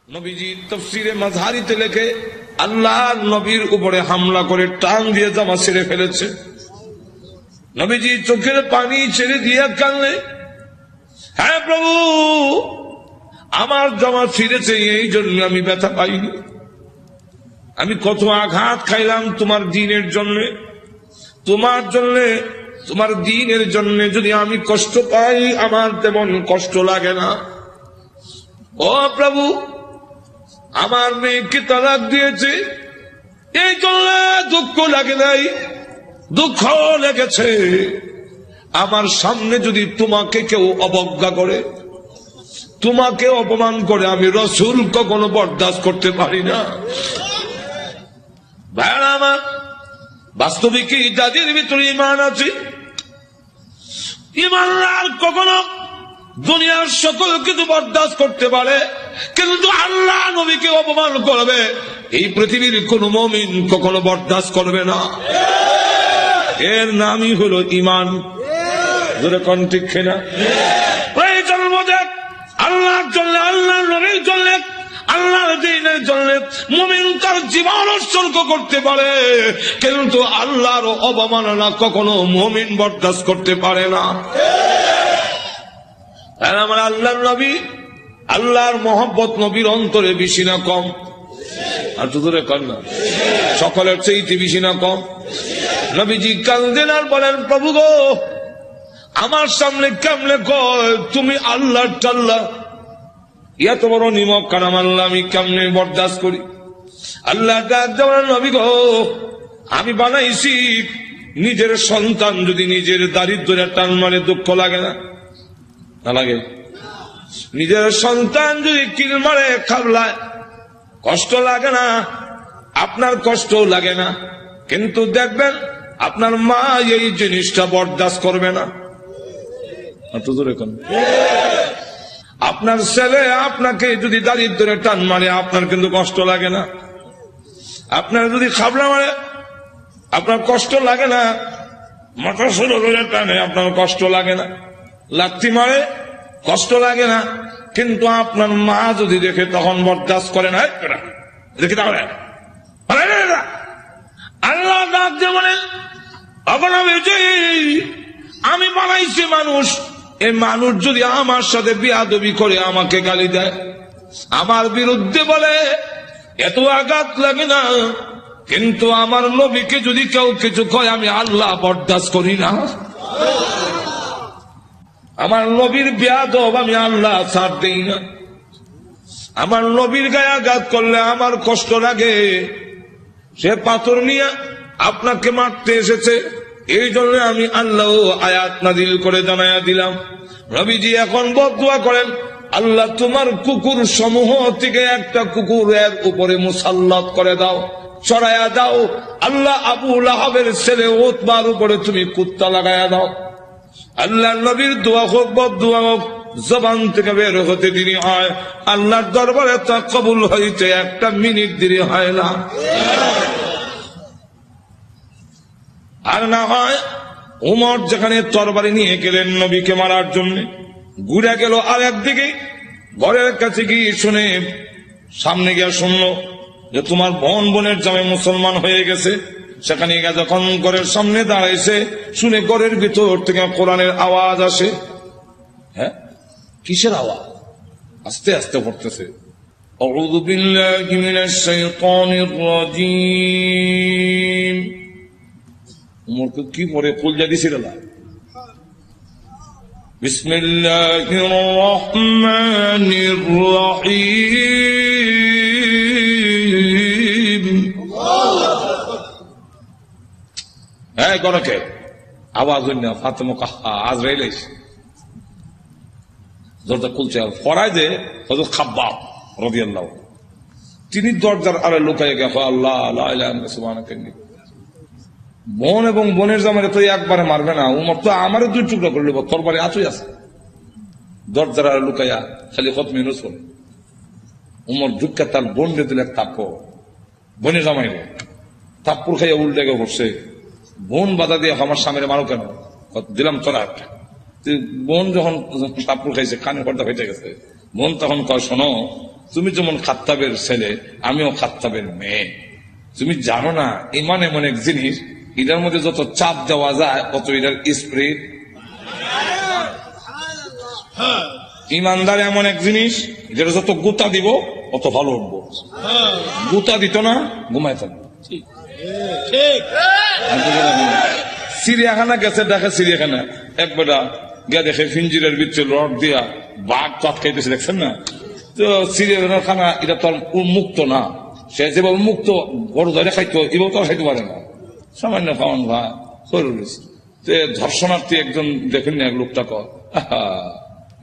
নবীজি তাফসীরে মাযহারিতে লেখে আল্লাহ নবীর উপরে হামলা করে টান দিয়ে জামা ছেড়ে ফেলেছে। নবীজি চোখের পানি ছেড়ে দিয়ে কাঁদলে, হ্যাঁ প্রভু, আমার জামা ছিঁড়েছে, এই জন্য আমি ব্যথা পাইনি। আমি কত আঘাত খাইলাম তোমার দ্বীনের জন্য, তোমার জন্য, তোমার দ্বীনের জন্য যদি আমি কষ্ট পাই, আমার তেমন কষ্ট লাগে না। ও প্রভু, আমার মেয়েকে তালাক দিয়েছে, এই জন্য দুঃখ লাগে নাই, দুঃখ লেগেছে। আমার সামনে যদি তোমাকে কেউ অবজ্ঞা করে, তোমাকে অপমান করে, আমি রাসূল কখনো বরদাস্ত করতে পারি না। ভাইরা আমার, বাস্তবিক যাদের ভিতরে ঈমান আছে, ঈমানদার কখনো দুনিয়ার সকল কিছু বরদাস্ত করতে পারে, কিন্তু আল্লাহ নবীকে অপমান করবে, এই পৃথিবীর কোন মুমিন কখনো বরদাস্ত করবে না। এর নামই হলো ঈমান। জোরে কোন ঠিক কিনা? প্রয়োজন বোধে আল্লাহর জন্য, আল্লাহর নবীর জন্য, আল্লাহর দ্বীনের জন্য মুমিন তার জীবন উৎসর্গ করতে পারে, কিন্তু আল্লাহর অবমাননা কখনো মুমিন বরদাস্ত করতে পারে না। আমার আল্লাহর নবী, আল্লাহর মহব্বত নবীর অন্তরে বেশি না কম? আর তো দূরে কর না, সকলের চাইতে বেশি না কম? নবীজি কাঁদেন আর বলেন, প্রভু গো, আমার সামনে কেমনে কয় তুমি আল্লাহর টাল্লা, এত বড় নিমক কারাম আল্লাহ আমি কেমনে বরদাস্ত করি? আল্লাহ ডাক দেওয়ার, নবী গো, আমি বানাইছি নিজের সন্তান যদি নিজের দারিদ্র্যের টান মারে দুঃখ লাগে না? না লাগে? নিজের সন্তান যদি কিল মারে খাবলায় কষ্ট লাগে না? আপনার কষ্ট লাগে না, কিন্তু দেখবেন আপনার মা এই জিনিসটা বরদাস্ত করবে না। আপনার ছেলে আপনাকে যদি দারিদ্র্যের টান মারে, আপনার কিন্তু কষ্ট লাগে না? আপনার যদি খাবলা মারে, আপনার কষ্ট লাগে না? মাথা শুরু করে টানে, আপনার কষ্ট লাগে না? লাথি মারে, কষ্ট লাগে না? কিন্তু আপনার মা যদি দেখে তখন বরদাস্ত করে না। দেখে তাহলে আল্লাহ ডাক দিয়ে বলেন, আমি বানাইছি মানুষ, এই মানুষ যদি আমার সাথে বেয়াদবি করে, আমাকে গালি দেয়, আমার বিরুদ্ধে বলে, এত আঘাত লাগে না, কিন্তু আমার নবীকে যদি কেউ কিছু কয়, আমি আল্লাহ বরদাস্ত করি না। আমার নবীর বেয়াদব আমি আল্লাহ ছাড় দেই না। আমার নবীর গায়ে আঘাত করলে আমার কষ্ট লাগে। সে পাথর নিয়ে আপনাকে মারতে এসেছে, এই জন্য আমি আল্লাহ আয়াত নাযিল করে জানায়া দিলাম। নবীজি এখন বদদুয়া করেন, আল্লাহ তোমার কুকুর সমূহ থেকে একটা কুকুরের উপরে মুসাল্লাত করে দাও, চড়াইয়া দাও। আল্লাহ আবু লাহাবের ছেলে উতবার উপরে তুমি কুত্তা লাগাইয়া দাও। আল্লাহ নবীর দোয়া হোক বদদুয়া হোক, জবান থেকে বের হতে দেরি হয়, আল্লাহর দরবারে তা কবুল হইতে একটা মিনিট দেরি হয় না। আর না হয় উমর যেখানে তরবারি নিয়ে গেলেন নবীকে মারার জন্য, ঘুরে গেল আর একদিকে, ঘরের কাছে গিয়ে শুনে, সামনে গিয়ে শুনলো যে তোমার বোনের জামাই মুসলমান হয়ে গেছে। সেখানে গিয়ে যখন ঘরের সামনে দাঁড়াইছে, শুনে ঘরের ভিতর থেকে কোরআনের আওয়াজ আসে। হ্যাঁ, কিসের আওয়াজ? আস্তে আস্তে পড়তেছে, আউযু বিল্লাহি মিনাশ শাইতানির রাজীম। উমরকে কি পড়ে কলজা দিছিল না? বিসমিল্লাহির রহমানির রহিম। হ্যাঁ, গণকে আওয়াজ হইল না, ফাতেমা কাহা আজরাইল আইছে, দরজা খুলছে। ফরায় যে হযরত খাব্বাব রাদিয়াল্লাহু, তিনি দরজার আড়ে লুকায় গেছে, আল্লাহ লা ইলাহা ইল্লা সুবহানাকা। বোন এবং বোনের জামাইরে তো একবারে মারবে না, উমর তো আমারও দুই টুকরা করে নেব, তরবারি আছুই আছে। দরজার আড়ে লুকাইয়া খালি খতমে নূর। উমর ঢুকে তার বোন রে দিলে তাপ্পর, বোনের জামাইরে তাপ্পুর খাইয়া উল্টে গিয়ে বসছে। বোন বাধা দিয়ে, আমার স্বামীরে মারো কেন? দিলাম তোরা। বোন যখন তাপ্পুর খাইছে, কানে পর্দা হইতে গেছে, বোন তখন কয়, শোনো, তুমি যেমন খাত্তাবের ছেলে, আমিও খাত্তাবের মেয়ে। তুমি জানো না ইমান এমন এক জিনিস, এটার মধ্যে যত চাপ দেওয়া যায় অত এটার স্প্রিট। ইমানদার এমন এক জিনিস, যেটা যত গুতা দিব অত ভালো উঠবো। গুতা দিত না, ঘুমায় থাকবো। চিড়িয়াখানা গেছে, দেখে চিড়িয়াখানা এক বেটা গিয়া দেখে ফিঞ্জিরের ভিতরে রড দিয়া বাঘ চাট খাইতেছে, দেখছেন না? তো চিড়িয়াখানার খানা এটা তো মুক্ত না, সে যেভাবে মুক্ত বড় ধরে খাইতো এভাবে তো খাইতে পারে না, সামান্য খাওয়ান ভাই করে রয়েছে। ধর্ষণার্থী একজন দেখেন না, এক লোকটা কয়,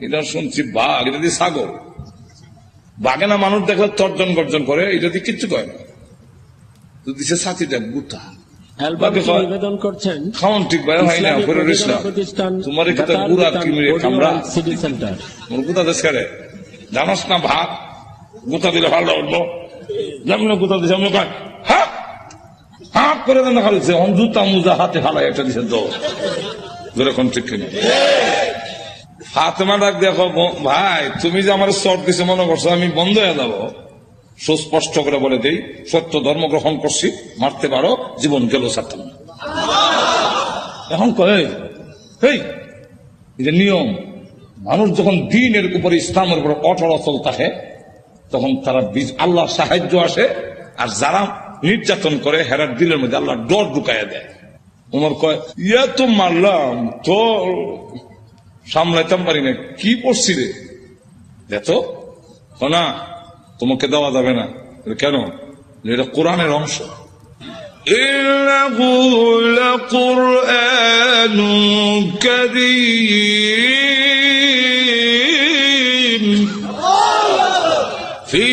এটা শুনছি বাঘ, এটা দিয়ে ছাগল। বাঘে না মানুষ দেখলে তর্জন গর্জন করে, এটা দিয়ে কিচ্ছু করে না, তো দিছে ছাতি দেখ গুতা। নিবেদন করছেন খাওয়ান ঠিক ভাই হয় না, করে রইসলাম তোমার এখানে গুড়া কিমড়ে কামড়া সিটি সেন্টার গুতা দেশ করে জানাস না ভাত গুতা দিলে ভালো উঠবো, যেমন গুতা দিছে আমি কয় হ্যাঁ হাত করে দেন খালিছে জুতা মুজা হাতে ফালাই একটা দিছে তো যেরকম ঠিক কিনা। ফাতেমা ডাক দেখো, ভাই তুমি যে আমার চট দিছে মনে করছো আমি বন্ধ হয়ে যাবো? সুস্পষ্ট করে বলে দেই, সত্য ধর্ম গ্রহণ করছি, মারতে পারো, জীবন গেল ছাড়তাম না। এখন কয় এই যে নিয়ম, মানুষ যখন দ্বীনের উপরে ইসলামের উপরে অটল অচল থাকে তখন তারা আল্লাহর সাহায্য আসে, আর যারা নির্যাতন করে হেরার দিলের মধ্যে আল্লাহ ডর ঢুকাইয়া দেয়। ওমর কয়, ইয়া তো মারলাম তো সামলাইতাম পারি না, কি পড়ছি রে দেখো না, তোমাকে দেওয়া যাবে না। কেন? এটা কোরআনের অংশ। ইন্নাহু লাকুরআনুন কারীম ফি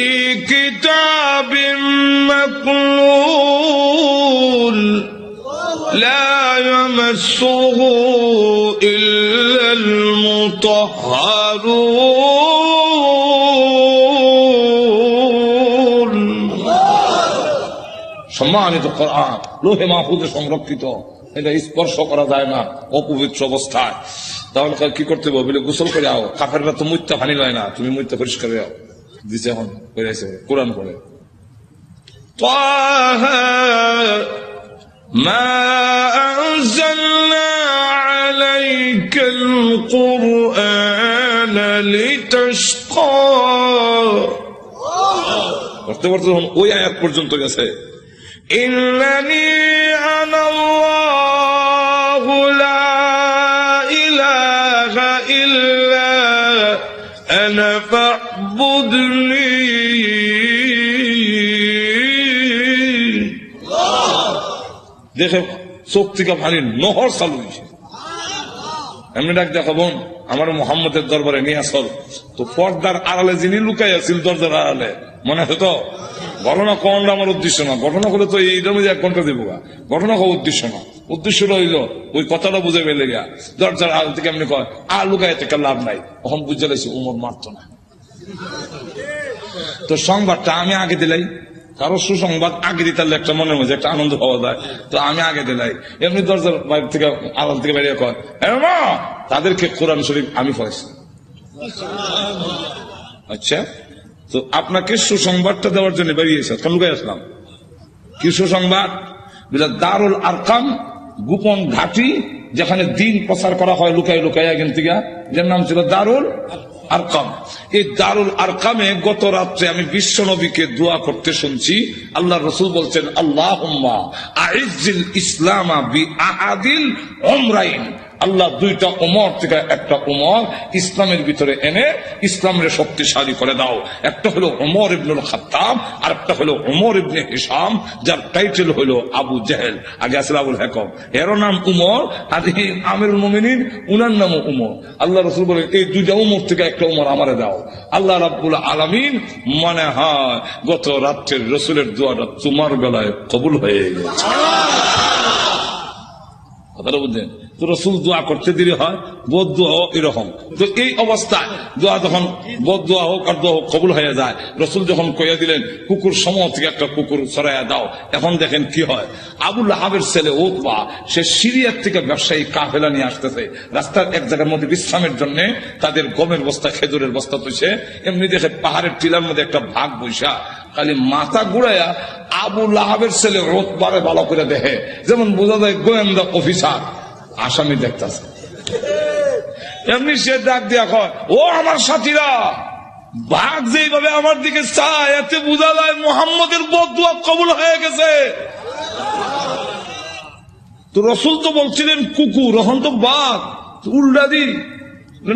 কিতাবিম মাকনুন লা ইয়ামাসসুহু ইল্লাল মুতাহহারুন। সম্মানিত কোরআন লোহে মাহফুজে সংরক্ষিত, এটা স্পর্শ করা যায় না অপবিত্র অবস্থায়। তাহলে কি করতে হবে? বলে গোসল করে আও, কাফেররা তো মুত্যা ফানি লয় না, তুমি মুত্যা পরিষ্কার হয়ে আও। দিছে এখন করেছে কোরআন পড়ে, তাহা মা আনজালনা আলাইকাল কুরআন লিতাশকা। করতে করতে ওই আয়াত পর্যন্ত গেছে, ইন্নানি আনাল্লাহু লা ইলাহা ইল্লা আনা ফা'বুদনি। দেখে চোখ থেকে পানির নহর চালু হয়েছে। এমনি ডাক দেখা, বোন আমার মোহাম্মদের দরবারে নিয়ে আসল। তো পর্দার আড়ালে যিনি লুকাই আছিল দরজার আড়ালে, মনে আছে তো? ঘটনা কোনটা আমার উদ্দেশ্য না, ঘটনা হলে তো এইটার মধ্যে 1 ঘন্টা দিব। ঘটনা হওয়া উদ্দেশ্য না, উদ্দেশ্য রইল ওই কথাটা বুঝে পেলে গিয়া দরজার আড়াল থেকে এমনি কয় আর লুকাই থেকে লাভ নাই। তখন বুঝে লাগছে উমর মারত না। তো সংবাদটা আমি আগে দিলাই, কারো সুসংবাদ আগে দিতে একটা মনের মধ্যে একটা আনন্দ পাওয়া যায়, তো আমি আগে দিলাই। এমনি দরজার বাইরে থেকে আড়াল থেকে বেরিয়ে কয় তাদেরকে কোরআন শরীফ আমি পড়েছি। আচ্ছা, তো আপনাকে সুসংবাদটা দেওয়ার জন্য বেরিয়েছে, লুকাই আসলাম। কি সুসংবাদ? দারুল আরকাম গোপন ঘাঁটি, যেখানে দিন প্রচার করা হয় লুকাই লুকাই এখান থেকে, যার নাম ছিল দারুল আরকাম। এই দারুল আরকামে গত রাত্রে আমি বিশ্ব নবীকে দোয়া করতে শুনছি। আল্লাহ রসুল বলছেন, আল্লাহুম্মা আইজ্জিল ইসলামা বি আহাদিল উমরাইন। আল্লাহ 2টা উমর থেকে একটা উমর ইসলামের ভিতরে এনে ইসলামের শক্তিশালী করে দাও। একটা হলো উমর ইবনুল খাত্তাব, আর একটা হলো উমর ইবনে হিশাম, যার টাইটেল হলো আবু জেহেল। আগে আসলে আবুল হাকাম, এর নাম উমর, আর আমিরুল মুমিনিন উনার নাম উমর। আল্লাহ রাসূল বলেন, এই 2টা উমর থেকে একটা উমর আমারে দাও। আল্লাহ রাব্বুল আলামিন মনে হয় গত রাত্রের রাসূলের দোয়াটা তোমার বেলায় কবুল হয়ে গেছে। কথাটা বুঝলেন? তো রসুল দোয়া করতে দেরি হয়, বোধ দোয়া এরকম। তো এই অবস্থায় দোয়া যখন বোধ দোয়া হোক আর দোয়া হোক কবুল হয়ে যায়, রসুল যখন কইয়া দিলেন কুকুর সমূহ থেকে একটা কুকুর সরাইয়া দাও, এখন দেখেন কি হয়। আবু লাহাবের ছেলে উতবা, সে সিরিয়ার থেকে ব্যবসায়ী কাফেলা নিয়ে আসতেছে, রাস্তার এক জায়গার মধ্যে বিশ্রামের জন্য তাদের গমের বস্তা খেজুরের বস্তা তুইছে, এমনি দেখে পাহাড়ের টিলার মধ্যে একটা ভাগ বৈশা, খালি মাথা ঘুরাইয়া আবু লাহাবের ছেলে উতবারে ভালো করে দেখে, যেমন বোঝা যায় গোয়েন্দা অফিসার আসামি দেখতেছে। এমনি সে ডাক দিয়া কয়, ও আমার সাথীরা, বাঘ যেভাবে আমার দিকে চায় এতে বোঝা যায় মুহাম্মদের বদদুয়া কবুল হয়ে গেছে। তো রসুল তো বলছিলেন কুকুর, এখন তো বাঘ, উল্টা দি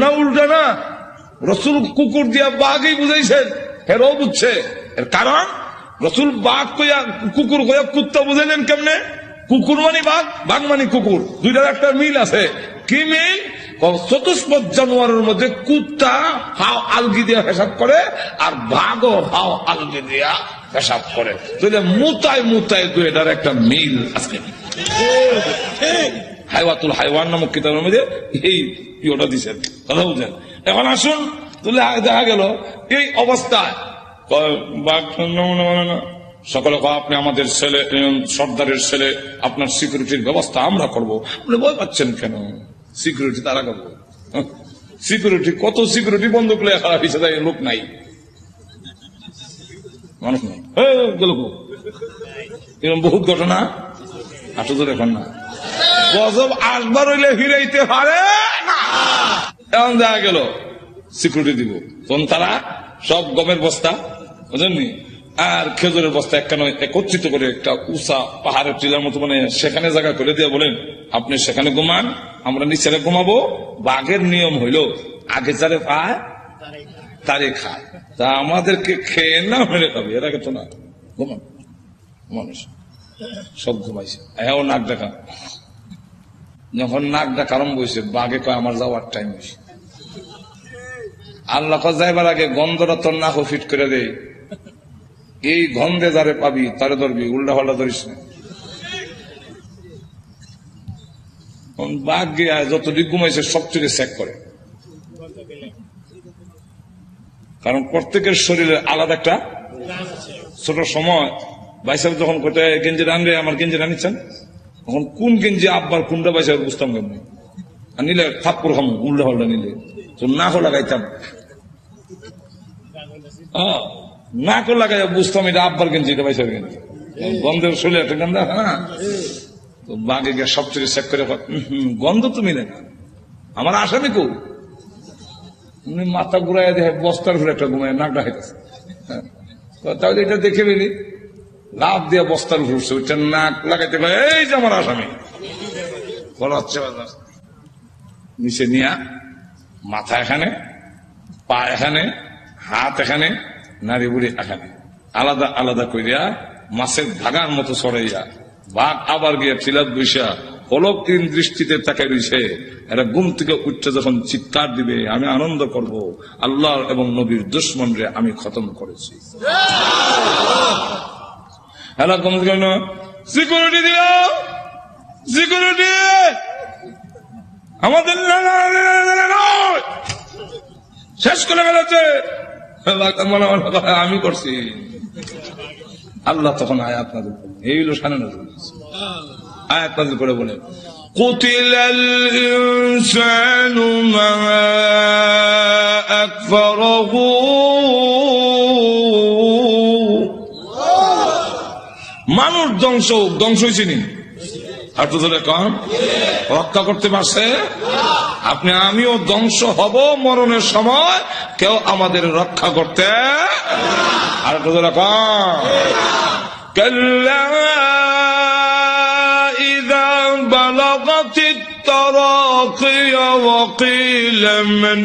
না, উল্টা না, রসুল কুকুর দিয়া বাঘই বুঝাইছেন, হেরও বুঝছে। এর কারণ রসুল বাঘ কইয়া কুকুর কইয়া কুত্তা বুঝাইলেন কেমনে? কুকুর মানে বাঘ, বাঘ মানে কুকুর, দুইটার একটা মিল আছে। কি মিল? চতুষ্পদ জানোয়ারের মধ্যে কুত্তা হাও আলগি দিয়া হিসাব করে, আর বাঘও হাও আলগি দিয়া হিসাব করে। তাহলে মুতায় মুতায় দুইটার একটা মিল আছে। হাইওয়াতুল হাইওয়ান নামক কিতাবের মধ্যে এই ইয়েটা দিচ্ছেন, কথা বুঝছেন। এখন আসুন, তাহলে দেখা গেল এই অবস্থায় সকলে আপনি আমাদের ছেলে, সর্দারের ছেলে, আপনার সিকিউরিটির ব্যবস্থা আমরা করবো। আপনি ভয় পাচ্ছেন কেন? সিকিউরিটি তারা করবো, সিকিউরিটি কত সিকিউরিটি বন্ধ করে খারাপ হিসেবে লোক নাই, মানুষ নাই, এরকম বহুত ঘটনা আটো তো দেখুন না। গজব আসবার হইলে ফিরাইতে পারে না। এমন দেখা গেল সিকিউরিটি দিব, তখন তারা সব গমের বস্তা বুঝলেননি আর খেজুরের বস্তা একত্রিত করে একটা উষা পাহাড়ের টিলার মতো মানে সেখানে জায়গা করে দিয়ে বলেন, আপনি সেখানে ঘুমান, আমরা নিচে ঘুমাবো। বাঘের নিয়ম হইল আগে যারে পায় তারে খায়, তা আমাদেরকে খেয়ে না মেরে খাবে, এর আগে তো না। ঘুমান, মানুষ সব ঘুমাইছে, হ্যাঁ নাক ডাকা। যখন নাক ডাকা আরম্ভ হয়েছে, বাঘে কয় আমার যাওয়ার টাইম হয়েছে। আল্লাহ যাইবার আগে গন্ধটা তোর নাক ফিট করে দেয়, এই গন্ধে যারে পাবি তারে ধরবি, উল্টা পাল্টা ধরিস না। বাঘ গিয়া যতটুকু ঘুমাইছে সবচেয়ে চেক করে, কারণ প্রত্যেকের শরীরে আলাদা একটা ছোট সময় বাইসাব যখন কোথায় গেঞ্জি রানবে, আমার গেঞ্জি রানিচ্ছেন, তখন কোন গেঞ্জি আব্বার কোনটা বাইসাব বুঝতাম কেমনি, আর নিলে থাপ্পর খাম উল্টা পাল্টা নিলে তো না হো লাগাইতাম, না করে লাগাই বুঝতাম এটা আব্বার গেঞ্জি, এটা বাইসাব গেঞ্জি, গন্ধের শরীরে একটা গন্ধ। হ্যাঁ, তো বাঘে গিয়ে সবচেয়ে চেক করে গন্ধ তো মিলে না, আমার আসামি কো মাথা ঘুরাই দেখে বস্তার ঘুরে একটা ঘুমায় নাকটা হাইতেছে, তাহলে এটা দেখে ফেলি, লাভ দিয়ে বস্তার ঘুরছে, ওইটা নাক লাগাইতে পারে, এই যে আমার আসামি বলা হচ্ছে। নিচে নিয়া মাথা এখানে, পা এখানে, হাত এখানে, নারী বুড়ি এখানে, আলাদা আলাদা করিয়া মাছের ধাগার মতো সরাইয়া বাঘ আবার গিয়া টিলাত বৈশা অলক্ষীন দৃষ্টিতে তাকে রয়েছে। এরা ঘুম থেকে উঠতে যখন চিৎকার দিবে, আমি আনন্দ করব, আল্লাহ এবং নবীর দুশ্মন রে আমি খতম করেছি। এরা ঘুম থেকে সিকিউরিটি দিল, সিকিউরিটি আমাদের শেষ করে ফেলেছে, আমি করছি। আল্লাহ তখন আয়াত নাযিল করলেন, এই হলো শানে নজরুল, আয়াত নাযিল করে বলেন, কুতিলাল ইনসানু মা আকফারহু, মানুষ ধ্বংস হয়েছে নি, আর তো ধরে কম রক্ষা করতে পারছে। আপনি আমিও ধ্বংস হব মরণের সময়, কেউ আমাদের রক্ষা করতে, আর তো ধরে কম কাল্লা ইযা বালাগাতিত তারাকিয়া ওয়া কিলা মান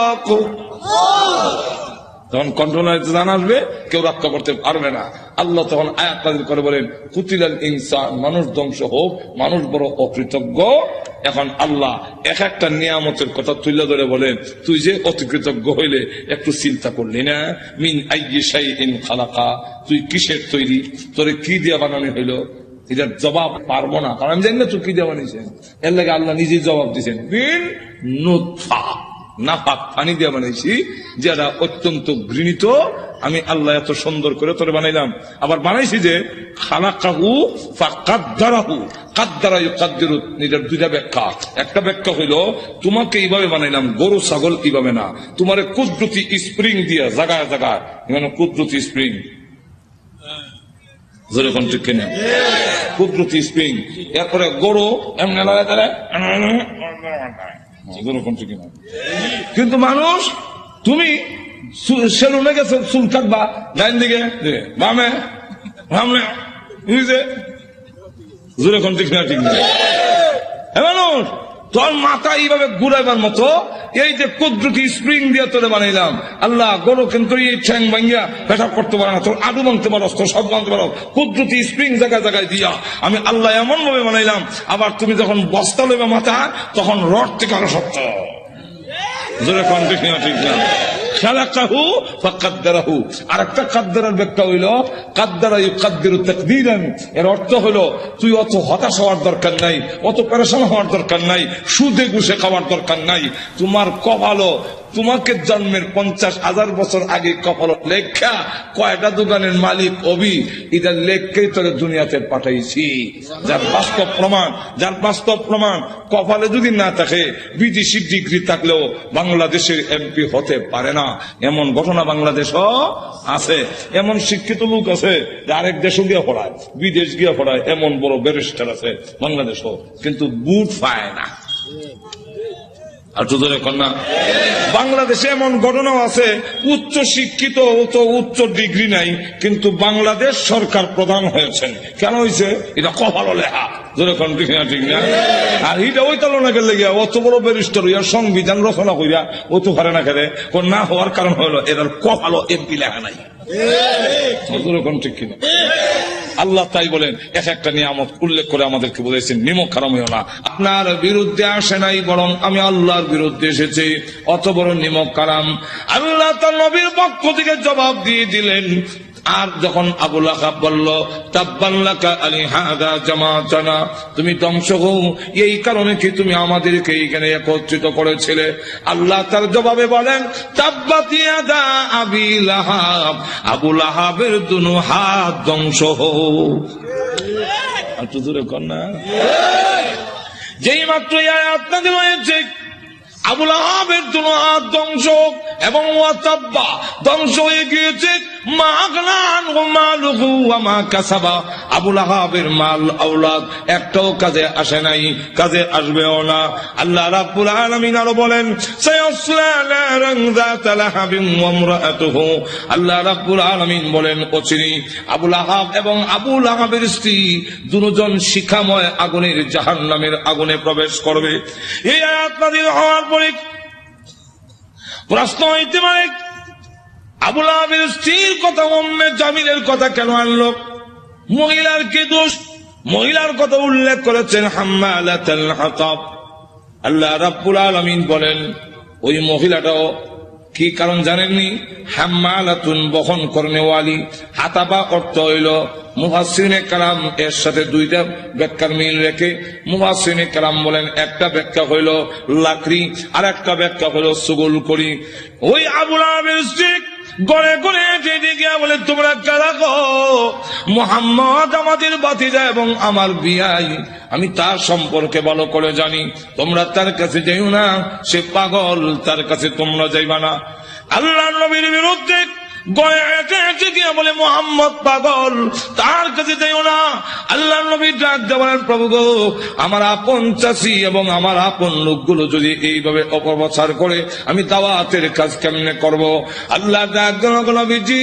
রাক, তখন কন্ট্রোলার জানা আসবে, কেউ রক্ষা করতে পারবে না। আল্লাহ তখন আয়াত নাযিল করে বলেন, কুতিলাল ইনসান, মানুষ ধ্বংস হোক, মানুষ বড় অকৃতজ্ঞ। এখন আল্লাহ এক একটা নিয়ামতের কথা তুলে ধরে বলেন, তুই যে অতিকৃতজ্ঞ হইলে একটু চিন্তা করলি না, মিন আইয়ি শাইইন খালাকা, তুই কিসের তৈরি, তোরে কি দিয়া বানানো হইল, এটার জবাব পারবো না, কারণ আমি জানি না চুক্তি দেওয়া নিয়েছেন। এর লাগে আল্লাহ নিজেই জবাব দিয়েছেন, বিন নুতফা, নাপাক পানি দিয়ে বানাইছি, যেটা অত্যন্ত ঘৃণিত। আমি আল্লাহ এত সুন্দর করে তোরে বানাইলাম। আবার বানাইছি যে খালাকাহু ফাকাদ্দারাহু, কাদ্দারা ইউকাদ্দিরু, এটার দুইটা ব্যাখ্যা। একটা ব্যাখ্যা হইল তোমাকে এইভাবে বানাইলাম, গরু ছাগল এইভাবে না, তোমারে কুদরতি স্প্রিং দিয়া জায়গায় জায়গায়, মানে কুদরতি স্প্রিং, যেরকম ঠিক কিনা, কুদরতি স্প্রিং। এরপরে গরু এমনি লাগায় দাঁড়ায়, যেরকম ঠিক কিনা। কিন্তু মানুষ, তুমি সেলুনে গেছে, চুল কাটবা, ডাইন দিকে বামে সামনে, যেরকম ঠিক না, ঠিক না। মানুষ তোর মাথা এইভাবে ঘুরাইবার মতো এই যে কুদরতি স্প্রিং দিয়ে তোরে বানাইলাম। আল্লাহ গরু কিন্তু এই ঠ্যাং ভাঙ্গিয়া পেশাব করতে পারে না, তোর আডু ভাঙতে পারো, তোর সব ভাঙতে পারো, কুদরতি স্প্রিং জায়গায় জায়গায় দিয়া আমি আল্লাহ এমন ভাবে বানাইলাম। আবার তুমি যখন বস্তা লইবা মাথা, তখন রড থেকে আরো শক্ত, যেরকম ঠিক না, ঠিক না। খালাকাহু ফাকাদ্দারাহু। আর একটা কাদ্দারার ব্যাখ্যা হইল কাদ্দারা ইউকাদ্দিরু তাকদীরান। এর অর্থ হইল তুই অত হতাশ হওয়ার দরকার নাই, অত পেরেশান হওয়ার দরকার নাই, সুদে ঘুষে খাওয়ার দরকার নাই। তোমার কপালও তোমাকে জন্মের 50,000 বছর আগে কপাল লেখা কয়টা দোকানের মালিক অবি, এটা লেখকেই তোকে দুনিয়াতে পাঠাইছি। যার বাস্তব প্রমাণ, যার বাস্তব প্রমাণ কপালে যদি না থাকে, বিদেশি ডিগ্রি থাকলেও বাংলাদেশের এমপি হতে পারে না। এমন ঘটনা বাংলাদেশও আছে। এমন শিক্ষিত লোক আছে যে আরেক দেশও গিয়ে পড়ায়, বিদেশ গিয়ে পড়ায়, এমন বড় ব্যারিস্টার আছে বাংলাদেশও, কিন্তু বুট পায় না। আর তো কন্যা বাংলাদেশে এমন ঘটনাও আছে, উচ্চ শিক্ষিত, উচ্চ ডিগ্রি নাই, কিন্তু বাংলাদেশ সরকার প্রধান হয়েছেন। কেন হয়েছে? এটা কপালও লেখা, যেরকম ঠিক না, ঠিক না। আর এটা ওই তালনাকে লেগে অত বড় ব্যারিস্টার হইয়া সংবিধান রচনা করিয়া ও তো পারে না, খেলে না হওয়ার কারণ হইল এটার কপালও এমপি লেখা নাই, যেরকম ঠিক কিনা। আল্লাহ তাই বলেন, এক একটা নিয়ামত উল্লেখ করে আমাদেরকে বলেছেন নিমক হারাম হইও না। আপনার বিরুদ্ধে আসে নাই, বরং আমি আল্লাহর বিরুদ্ধে এসেছি, অত বড় নিমক হারাম। আল্লাহ তার নবীর পক্ষ থেকে জবাব দিয়ে দিলেন। আর যখন আবু লাহাব বলল তাব্বান লাকা আলিহাদা জামাতানা, তুমি ধ্বংস হও, এই কারণে কি তুমি আমাদেরকে এখানে একত্রিত করেছিলে? আল্লাহ তার জবাবে বলেন তাব্বাত ইয়াদা আবি লাহাব, আবু লাহাবের দুনো হাত ধ্বংস হোক। একটু দূরে কর না। যেই মাত্র এই আয়াত নাযিল হয়েছে, আবু লাহাবের দুনো হাত ধ্বংস এবং ওয়াতাব্বা ধ্বংস হয়ে গিয়েছে। আবু লাহাবের মাল আওলাদ একটাও কাজে আসে নাই, কাজে আসবেও না। আল্লাহ রাব্বুল আলামিন আরো বলেন সায়াসলা নারান যাতা লাহাবিন ওয়া ইমরাআতুহু। আল্লাহ রাব্বুল আলামিন বলেন অচিরেই আবু লাহাব এবং আবু লাহাবের স্ত্রী দুজন শিখাময় আগুনের জাহান্নামের আগুনে প্রবেশ করবে। এই আয়াত নাযিল হওয়ার পরে প্রশ্ন হইতে পারে, আবু লাহাবের স্ত্রীর কথা উম্মে জামিলের কথা কেন আনলো? মহিলার কি দোষ? মহিলার কথা উল্লেখ করেছেন হাম্মালাতুল হাতাব। আল্লাহ রাব্বুল আলামিন বলেন ওই মহিলাটাও কি কারণ জানেননি? হাম্মালাতুন বহন করনেওয়ালি, হাতাবা অর্থ হইল, মুফাসসিরিনে কালাম এর সাথে দুইটা ব্যাখ্যার মিল রেখে মুফাসসিরিনে কালাম বলেন একটা ব্যাখ্যা হইল লাকড়ি, আর একটা ব্যাখ্যা হইল সুগুল করি। ওই আবু লাহাবের স্ত্রী গড়ে গড়ে যেতে গিয়া বলে তোমরা কারা গো? মুহাম্মদ আমাদের ভাতিজা এবং আমার বিয়াই, আমি তার সম্পর্কে ভালো করে জানি, তোমরা তার কাছে যাইও না, সে পাগল, তার কাছে তোমরা যাইবা না। আল্লাহর নবীর বিরুদ্ধে গড়ে হেঁটে গিয়া বলে মুহাম্মদ পাগল, তার কাছে যাইও না। আল্লাহর নবী ডাক দিয়ে বলেন প্রভু গো, আমার আপন চাচি এবং আমার আপন লোকগুলো যদি এইভাবে অপপ্রচার করে, আমি দাওয়াতের কাজ কেমনে করব? আল্লাহ ডাক দিয়ে নবীজি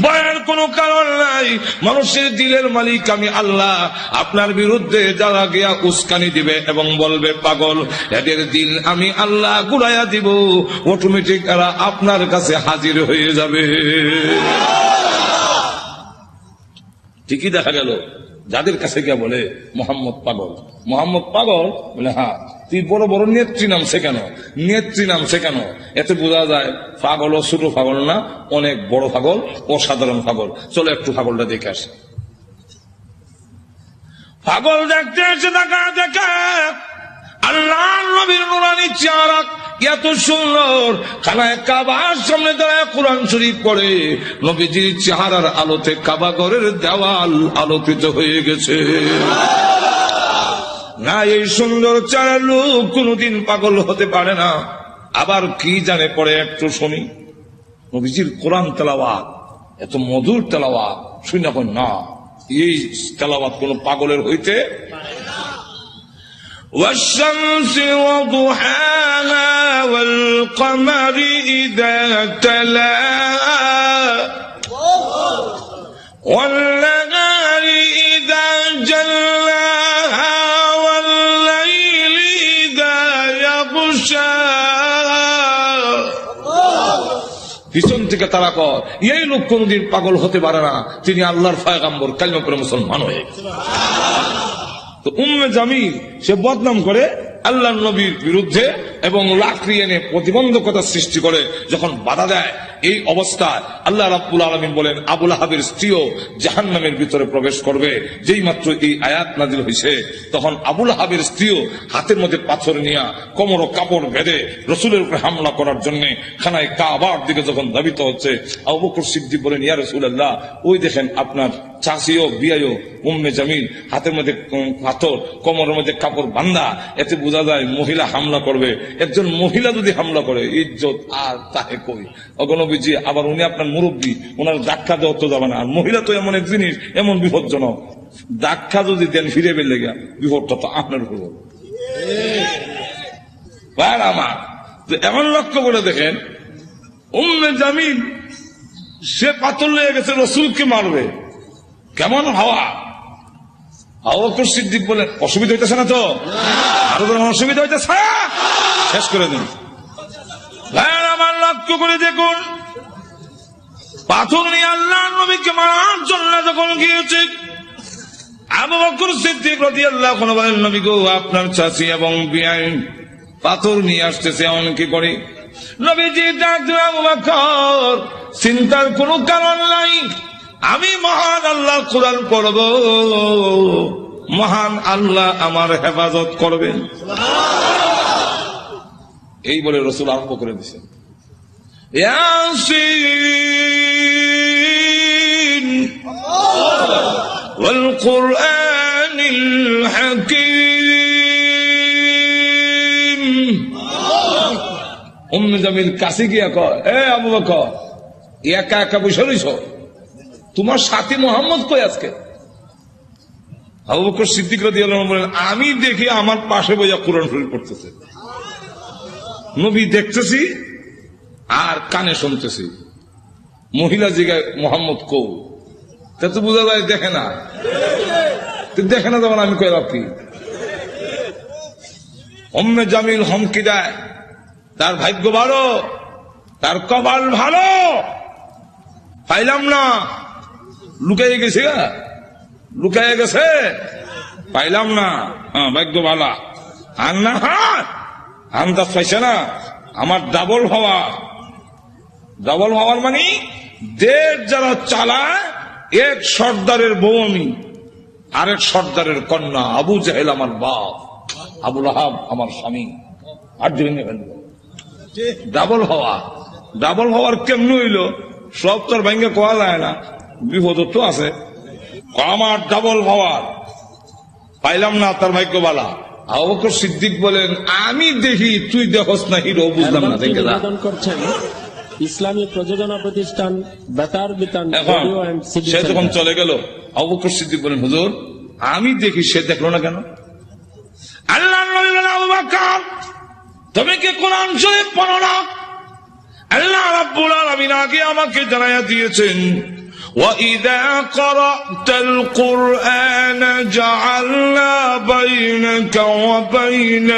ভয়ের কোনো কারণ নাই, মানুষের দিলের মালিক আমি আল্লাহ। আপনার বিরুদ্ধে যারা গিয়া উস্কানি দিবে এবং বলবে পাগল, এদের দিল আমি আল্লাহ ঘুরাইয়া দিব, অটোমেটিক এরা আপনার কাছে হাজির হয়ে যাবে। ঠিকই দেখা গেল যাদের কাছে গিয়ে বলে মোহাম্মদ পাগল, মোহাম্মদ পাগল বলে হ্যাঁ, তুই বড় বড় নেত্রী নামছে কেন? নেত্রী নামছে কেন? এতে বোঝা যায় পাগল ও ছোট পাগল না, অনেক বড় পাগল, অসাধারণ পাগল। চলো একটু পাগলটা দেখে আসি। পাগল দেখতে এসে দেখা আল্লাহ নবীর নুরানি চেহারা এত সুন্দর, খানায় কাবার সামনে দাঁড়ায় কোরআন শরীফ পড়ে, নবীজির চেহারার আলোতে কাবা ঘরের দেওয়াল আলোকিত হয়ে গেছে। না, এই সুন্দর চেহারার লোক কোনদিন পাগল হতে পারে না। আবার কি জানে পড়ে একটু শুনি, নবীজির কোরআন তেলাওয়াত এত মধুর তেলাওয়াত শুনি না, এই তেলাওয়াত কোন পাগলের হইতে والشمس وضحاها والقمر إذا تلاها والنهار إذا جلاها والليل إذا يغشاها। পিছন থেকে তারা কর এই লোক কোনদিন পাগল হতে পারে না, তিনি আল্লাহর পয়গম্বর, কালিমা পড়ে মুসলমান হয়ে গেছে। তো উম্মে জামিল সে বদনাম করে আল্লাহর নবীর বিরুদ্ধে এবং লাকড়ি এনে প্রতিবন্ধকতা সৃষ্টি করে যখন বাধা দেয়, এই অবস্থায় আল্লাহ রাব্বুল আলামিন বলেন আবু লাহাবের স্ত্রীও জাহান্নামের ভিতরে প্রবেশ করবে। যেই মাত্র এই আয়াত নাজিল হয়েছে তখন আবু লাহাবের স্ত্রীও হাতের মধ্যে পাথর নিয়ে কোমর ও কাপড় বেঁধে রাসূলের উপরে হামলা করার জন্য খানায় কাবার দিকে যখন ধাবিত হচ্ছে, আবু বকর সিদ্দিক বলেন ইয়া রাসূলুল্লাহ, ওই দেখেন আপনার চাচিও বিয়াইও উম্মে জামিল হাতের মধ্যে পাথর, কোমরের মধ্যে কাপড় বান্ধা, এতে বোঝা যায় মহিলা হামলা করবে। একজন মহিলা যদি হামলা করে ইজ্জত আর তাহে কই অগণবীজি। আবার উনি আপনার মুরব্বী, ওনার ধাক্কা দেওয়া তো যাবে না। আর মহিলা তো এমন এক জিনিস, এমন বিপজ্জনক, ধাক্কা যদি দেন ফিরে বেলে গা বিপদটা তো আপনার উপর। আমার এমন লক্ষ্য করে দেখেন উম্মে জামিল সে পাথর লেগে গেছে রাসূলকে মারবে, কেমন হাওয়া। আবু বকর সিদ্দিক বলেন অসুবিধা হইতেছে না তো? আরো অসুবিধা হইতেছে, শেষ করে দিন। আমার লক্ষ্য করে দেখুন, পাথর নিয়ে আল্লাহ নবীকে মারার জন্য যখন গিয়েছে আবু বকর সিদ্দিক রাদিয়াল্লাহু আনহু বলেন নবী গো, আপনার চাচি এবং বিয়াই পাথর নিয়ে আসতেছে, এমন কি করি? নবীজি ডাক দিয়ে আবু বকর, চিন্তার কোনো কারণ নাই, আমি মহান আল্লাহ কোরআন পড়ব, মহান আল্লাহ আমার হেফাজত করবেন। এই বলে রাসূল আরম্ভ করে দিয়েছেন ইয়াসিন ওয়াল কুরআনিল হাকীম। উম্মে জামিল কাছে গিয়া কয়, এ আবু বকর, একা একা বসে রইছ, তোমার সাথী মোহাম্মদ কই আজকে? আবু বকর সিদ্দিক রাদিয়াল্লাহু আনহু বলেন আমি দেখি আমার পাশে বইয়া কোরআন শরীফ পড়তেছে, নবী দেখতেছি আর কানে শুনতেছি। মহিলা জিগায় মোহাম্মদ কৌ, তা তো বোঝা যায় দেখে না, দেখে না তখন আমি কইলাম কি? উম্মে জামিল হুমকি দেয়, তার ভাগ্য ভালো, তার কপাল ভালো, পাইলাম না, লুকাইয়ে গেছে, লুকাইয়ে গেছে, পাইলাম না, হ্যাঁ ভাগ্য ভালা। আর না আন্দাজ পাইছে না, আমার ডাবল হওয়ার মানে দেশ যারা চালায়, এক সর্দারের বউ আমি, আরেক সর্দারের কন্যা। আবু জাহেল আমার বাপ, আবু লাহাব আমার স্বামী। আর ডাবল হওয়ার কেমন হইল? সব তোর ভেঙে কোয়া যায় না, বিপদ তো আছে। আমার ডাবল হওয়ার পাইলাম না, তার ভাগ্য বালা। আবু বকর সিদ্দিক বলেন আমি দেখি, তুই দেখস না হিরো, বুঝলাম না। দেখে নিবেদন করছেন ইসলামী প্রযোজনা প্রতিষ্ঠান বেতার বিতান। সে যখন চলে গেল আবু বকর সিদ্দিক বলেন হুজুর আমি দেখি, সে দেখলো না কেন? আল্লাহ নবী বলেন আবু বকর তুমি কি কোরআন শরীফ পড়ো না? আল্লাহ রাব্বুল আলামিন আগে আমাকে জানাইয়া দিয়েছেন وَإِذَا قَرَأْتَ الْقُرْآنَ جَعَلْنَا بَيْنَكَ وَبَيْنَ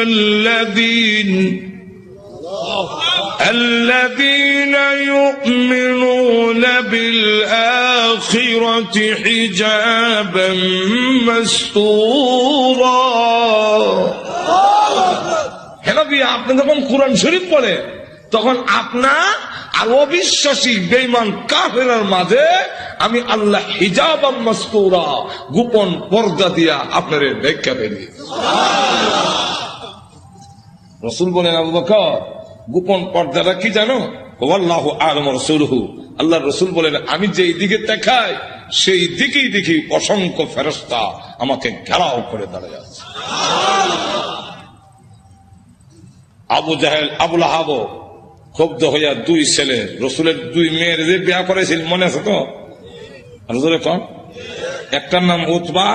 الَّذِينَ يُؤْمِنُونَ بِالْآخِرَةِ حِجَابًا مَسْتُورًا। হে নবী, আপনি যখন কোরআন শরীফ পড়ে তখন আপনার আর অবিশ্বাসী বেঈমান কাফেরের মাঝে আমি আল্লাহ হিজাব মাসতুরা গোপন পর্দা দিয়া আপনারে ঢেকে ফেলি। রাসূল বলেন, আবু বকর গোপন পর্দাটা কি জানো? আল্লাহু আ'লামু রাসূলুহু, আল্লাহর রাসূল বলেন আমি যেই দিকে তাকাই সেই দিকেই দেখি অসংখ্য ফেরেশতা আমাকে ঘেরাও করে দাঁড়িয়ে আছে। আবু জাহেল আবু লাহাব ক্ষুব্ধ হইয়া দুই ছেলে রসুলের দুই মেয়ের যে বিয়া করেছিল মনে আছে তো? রসুলের কোন একটার নাম উতবা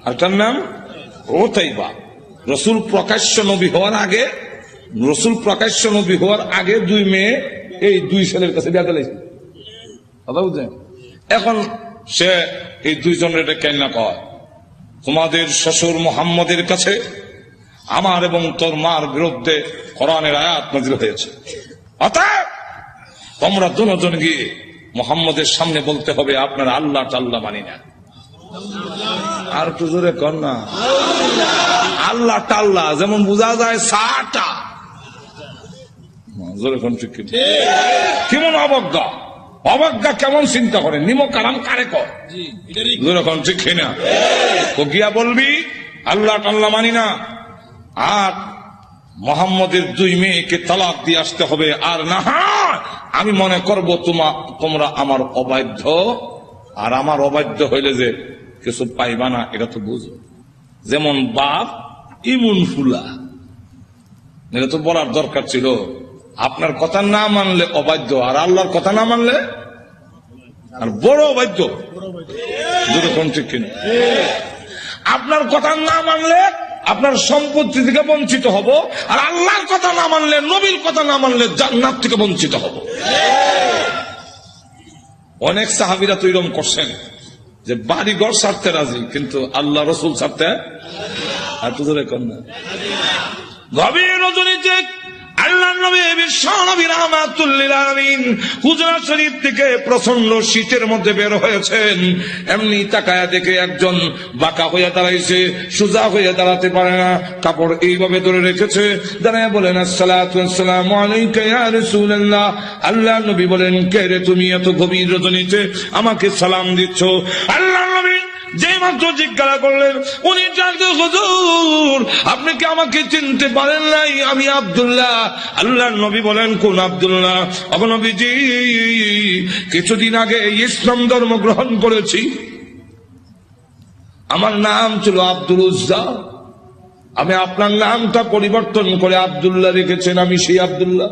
আরটার নাম উতাইবা। রসুল প্রকাশ্য নবী হওয়ার আগে দুই মেয়ে এই দুই ছেলের কাছে বিয়া দিয়েছিল, কথা বুঝলেন? এখন সে এই দুইজনের এটা কেন না কয়, তোমাদের শ্বশুর মুহাম্মদের কাছে আমার এবং তোর মার বিরুদ্ধে কোরআনের আয়াত নাযিল হয়েছে, অতএব তোমরা দুজন গিয়ে মুহাম্মদের সামনে বলতে হবে আপনার আল্লাহ টাল্লাহ মানি না। আর একটু জোরে কর না, আল্লাহ টাল্লাহ যেমন বোঝা যায় সাটা, জোরে কোন ঠিক কেমন অবজ্ঞা, অবজ্ঞা কেমন চিন্তা করে, নিমক আরাম কারে কর, জোরে কোন ঠিক না? তো গিয়া বলবি আল্লাহ টাল্লাহ মানি না, আর মুহাম্মদের দুই মেয়েকে তালাক দিয়ে আসতে হবে, আর না হয় আমি মনে করব তোমরা আমার অবাধ্য, আর আমার অবাধ্য হইলে যে কিছু পাইবা না এটা তো বুঝো। যেমন বাপ ইমুন ফুলা, এটা তো বলার দরকার ছিল, আপনার কথা না মানলে অবাধ্য, আর আল্লাহর কথা না মানলে আর বড় অবাধ্য, দুটো কোন ঠিক কিনা? আপনার কথা না মানলে আপনার সম্পত্তি থেকে বঞ্চিত হব, আর আল্লাহর কথা না মানলে, নবীর কথা না মানলে জান্নাত থেকে বঞ্চিত হব। অনেক সাহাবীরা তো এরকম করছেন যে বাড়ি ঘর ছাড়তে রাজি, কিন্তু আল্লাহ রসুল ছাড়তে আর তো ধরে কর না। গভীর রজনীতে আল্লাহর নবী বিশ্বনবী রাহমাতুল লিল আলামিন হুজরা শরীফ থেকে প্রচন্ড শীতের মধ্যে বের হয়েছেন, এমনি তাকায়া দেখে একজন বাঁকা হয়ে দাঁড়াইছে, সোজা হয়ে দাঁড়াতে পারে না, কাপড় এইভাবে ধরে রেখেছে, দাঁড়ায় বলেন আসসালাতু ওয়াসসালামু আলাইকা ইয়া রাসূলুল্লাহ। আল্লাহর নবী বলেন, কে রে তুমি এত গভীর রজনীতে আমাকে সালাম দিচ্ছ? আল্লাহর নবী যে মাত্র জিজ্ঞাসা করলেন, উনি ডাকতে, হুজুর আপনি কি আমাকে চিনতে পারেন নাই? আমি আব্দুল্লাহ। আল্লাহর নবী বলেন, কোন আব্দুল্লাহ? নবীজি কিছুদিন আগে ইসলাম ধর্ম গ্রহণ করেছি, আমার নাম ছিল আব্দুল উজ্জা, আমি আপনার নামটা পরিবর্তন করে আব্দুল্লাহ রেখেছেন, আমি সেই আব্দুল্লাহ।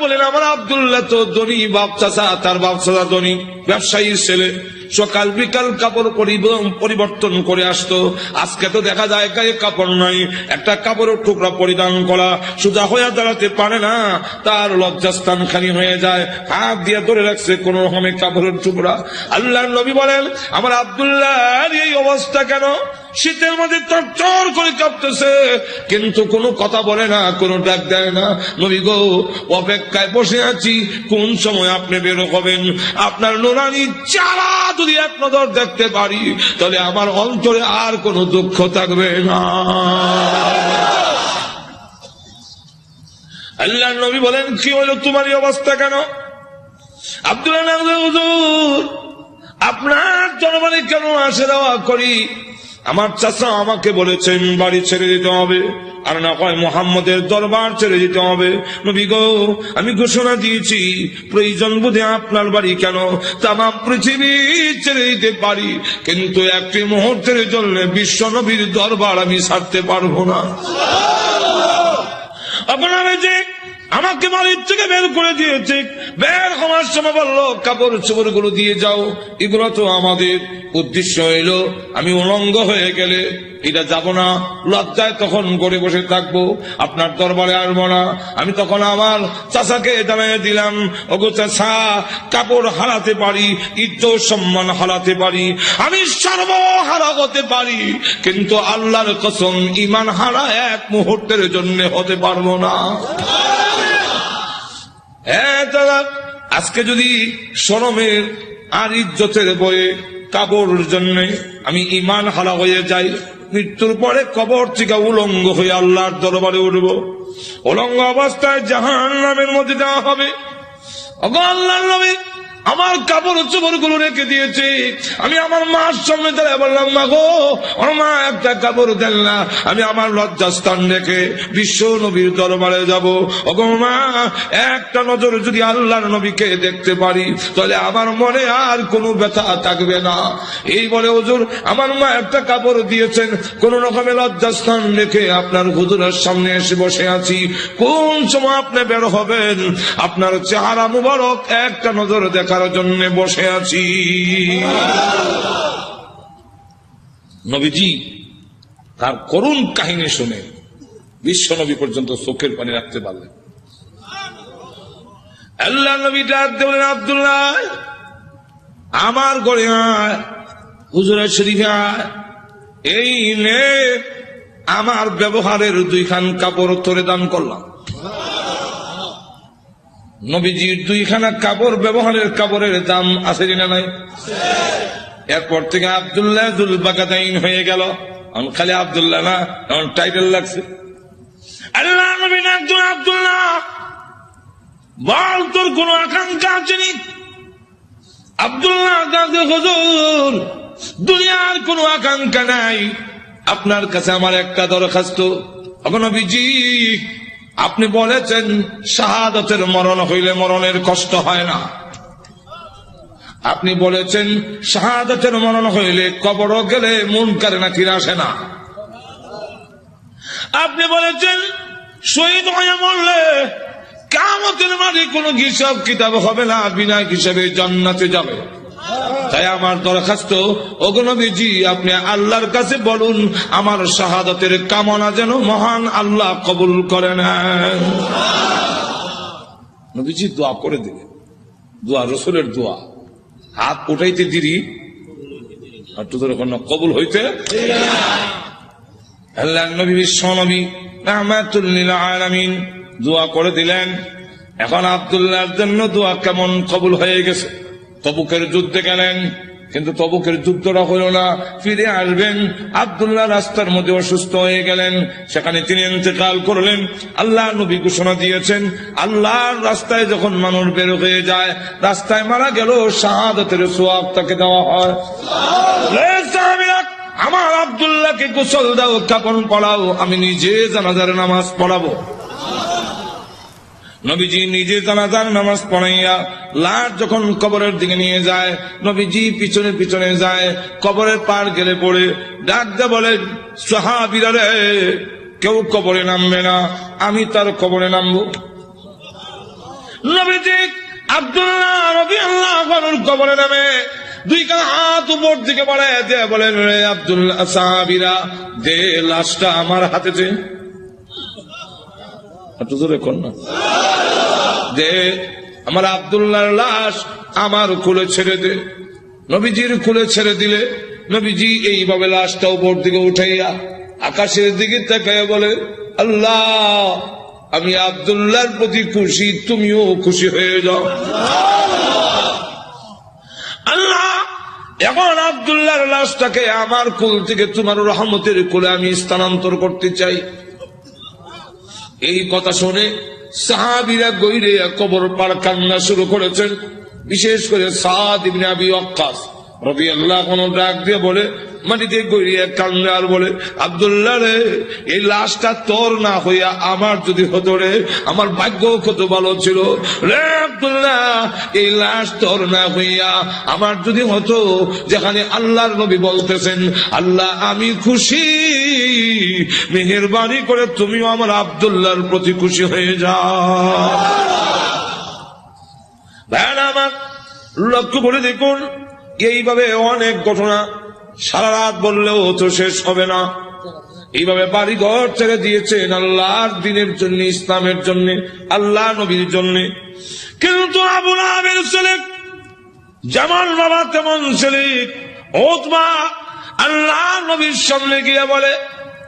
বলেন, আমার আব্দুল্লাহ তো ধনী বাপ চাচা, তার বাপ চাচা ধনী ব্যবসায়ীর ছেলে, সকাল বিকাল কাপড় পরিবর্তন করে আসতো। আজকে তো দেখা যায় গায়ে কাপড় নাই, একটা কাপড়ের টুকরা পরিধান করা, সোজা হয়ে দাঁড়াতে পারে না, তার লজ্জাস্থান খালি হয়ে যায়, হাত দিয়ে ধরে রাখছে কোন রকমের কাপড়ের টুকরা। আল্লাহর নবী বলেন, আমার আব্দুল্লাহর এই অবস্থা কেন? শীতের মধ্যে চর করে কাঁপতেছে, কিন্তু কোনো কথা বলে না, কোনো ডাক দেয় না। নবী গো, অপেক্ষায় বসে আছি কোন সময় আপনি বের হবেন, আপনার নুরানি চারা যদি এক নজর দেখতে পারি তাহলে আমার অন্তরে আর কোনো দুঃখ থাকবে না। আল্লাহর নবী বলেন, কি হলো তোমার এই অবস্থা কেন? আব্দুল্লাহ, হুজুর আপনার দরবারে কেন আসা যাওয়া করি? আমার চাচা আমাকে বলেছেন বাড়ি ছেড়ে দিতে হবে, আর না হয় মুহাম্মদের দরবার ছেড়ে দিতে হবে। নবী গো, আমি ঘোষণা দিয়েছি প্রয়োজন বোধে আপনার বাড়ি কেন তামাম পৃথিবী ছেড়ে দিতে পারি, কিন্তু একটি মুহূর্তের জন্য বিশ্ব নবীর দরবার আমি ছাড়তে পারবো না। আপনারা যে আমাকে বাড়ির থেকে বের করে দিয়েছে, বের হওয়ার সময় বললো কাপড় চোপড় গুলো দিয়ে যাও, এগুলো তো আমাদের উদ্দেশ্য হইল আমি উলঙ্গ হয়ে গেলে এটা যাব না, লজ্জায় তখন ঘরে বসে থাকবো, আপনার দরবারে আসবো না। আমি তখন আমার চাচাকে জানিয়ে দিলাম, ওগো চাচা, কাপড় হারাতে পারি, ইজ্জত সম্মান হারাতে পারি, আমি সর্বহারা হতে পারি, কিন্তু আল্লাহর কসম ঈমান হারা এক মুহূর্তের জন্য হতে পারবো না। হ্যাঁ দাদা, আজকে যদি শরমের আর ইজ্জতের বয়ে কাবরের জন্য আমি ঈমান হারা হয়ে যাই, মৃত্যুর পরে কবর থেকে উলঙ্গ হয়ে আল্লাহর দরবারে উঠব, উলঙ্গ অবস্থায় জাহান্নামের মধ্যে দেওয়া হবে। ওগো আল্লাহর নবী, আমার কাপড় চোপড় গুলো রেখে দিয়েছে, আমি আমার মার সামনে দাঁড়িয়ে বললাম, মা গো আমার মা একটা কাপড় দেন না, আমি আমার লজ্জাস্থান রেখে বিশ্ব নবীর দরবারে যাব। ওগো মা, একটা নজর যদি আল্লাহর নবীকে দেখতে পারি তাহলে আমার মনে আর কোনো ব্যথা থাকবে না। এই বলে হুজুর আমার মা একটা কাপড় দিয়েছেন, কোন রকমের লজ্জাস্থান রেখে আপনার হুজুরের সামনে এসে বসে আছি। কোন সময় আপনি বের হবেন আপনার চেহারা মুবারক একটা নজর দেখার জন্য বসে আছি। নবীজি তার করুণ কাহিনী শুনে বিশ্ব নবী পর্যন্ত চোখের পানি রাখতে পারলেন। আল্লাহ নবী ডাক দিয়ে বলেন, আব্দুল্লাহ আমার ঘরে আয়, হুজুরের শরীফে আয়, এই নে আমার ব্যবহারের 2 খান কাপড় তোরে দান করলাম। নবীজির 2 খানা কাপড়, ব্যবহারের কাপড়ের দাম আছে কিনা নাই? এরপর থেকে আব্দুল্লাহ যুল বাকাতাইন হয়ে গেল। খালি আব্দুল্লাহ না, এমন টাইটেল লাগছে। আল্লাহ নবী একজন আব্দুল্লাহ, বল তোর কোন আকাঙ্ক্ষা আছে নি? আব্দুল্লাহ দাদা, হুজুর দুনিয়ার কোন আকাঙ্ক্ষা নাই, আপনার কাছে আমার একটা দরখাস্ত। নবীজি আপনি বলেছেন শাহাদাতের মরণ হইলে মরণের কষ্ট হয় না, আপনি বলেছেন শাহাদাতের মরণ হইলে কবর গেলে মুনকার নাকির আসে না, আপনি বলেছেন শহীদ হয়ে মরলে কিয়ামতের মাঠে কোনো হিসাব কিতাব হবে না, বিনা হিসাবে জান্নাতে যাবে। তাই আমার দরখাস্ত, ওগো নবীজি আপনি আল্লাহর কাছে বলুন আমার শাহাদাতের কামনা যেন মহান আল্লাহ কবুল করে নেন। নবীজি দোয়া করে দিলেন, দোয়া রসুলের দোয়া, হাত উঠাইতে দিরি একটু ধরে কবুল হইতে। আল্লাহ নবী বিশ্ব নবী রাহমাতুল লিল আলামিন দোয়া করে দিলেন। এখন আব্দুল্লাহর জন্য দোয়া কেমন কবুল হয়ে গেছে। তবুকের যুদ্ধে গেলেন, কিন্তু তবুকের যুদ্ধটা হইল না, ফিরে আসবেন। আব্দুল্লাহ রাস্তার মধ্যে অসুস্থ হয়ে গেলেন, সেখানে তিনি ইন্তেকাল করলেন। আল্লাহ নবী ঘোষণা দিয়েছেন, আল্লাহর রাস্তায় যখন মানুষ বের হয়ে যায়, রাস্তায় মারা গেল শাহাদাতের সওয়াব তাকে দেওয়া হয়। আমার আব্দুল্লাহকে গোসল দাও, কাফন পড়াও, আমি নিজে জানাজার নামাজ পড়াবো। নবীজি নিজে জানাজার নামাজ পড়াইয়া লাশ যখন কবরের দিকে নিয়ে যায়, নবীজি পিছনে পিছনে যায়, কবরের পার গেলে পড়ে ডাক দিয়ে বলে, সাহাবীরা রে, কেউ কবরে নামবে না, আমি তার কবরে নামবো। নবীজি আব্দুল্লাহ রাদিয়াল্লাহু আনহুর কবরে নামে 2 কান হাত উপর দিকে বাড়ায় দিয়ে বলেন, রে আব্দুল্লাহ, সাহাবীরা দে লাশটা আমার হাতে দে, দে আমার আব্দুল্লাহর লাশ আমার কোলে ছেড়ে দে। নবীজির কোলে ছেড়ে দিলে নবীজি এইভাবে লাশটা উপর দিকে উঠাইয়া আকাশের দিকে তাকাইয়া বলে, আল্লাহ আমি আব্দুল্লাহর প্রতি খুশি, তুমিও খুশি হয়ে যাও। আল্লাহ এখন আব্দুল্লাহর লাশটাকে আমার কোল থেকে তোমার রহমতের কোলে আমি স্থানান্তর করতে চাই। এই কথা শুনে সাহাবীরা গইরে কবর পার কান্না শুরু করেছেন। বিশেষ করে সাদ ইবনে আবি ওয়াক্কাস রাদিয়াল্লাহু আনহু ডাক দিয়ে বলে, মাটিতে গড়িয়ে কান্না আর বলে, আব্দুল্লাহ রে, এই লাশটা তোর না হইয়া আমার যদি হতো রে, আমার ভাগ্য কত ভালো ছিল রে আব্দুল্লাহ, এই লাশ তোর না হইয়া আমার যদি হতো, যেখানে আল্লাহর নবী বলতেছেন, আল্লাহ আমি খুশি, মেহেরবানি করে তুমিও আমার আব্দুল্লাহর প্রতি খুশি হয়ে যাও। ভাই আমার লক্ষ্য করে দেখুন, এইভাবে অনেক ঘটনা সারা রাত বললেও তো শেষ হবে না। এইভাবে বাড়ি ঘর ছেড়ে দিয়েছেন আল্লাহর দ্বীনের জন্য, ইসলামের জন্য, আল্লাহ নবীর জন্য। কিন্তু আবু লাহাবের ছেলে যেমন বাবা তেমন ছেলে উতবা আল্লাহ নবীর সামনে গিয়ে বলে,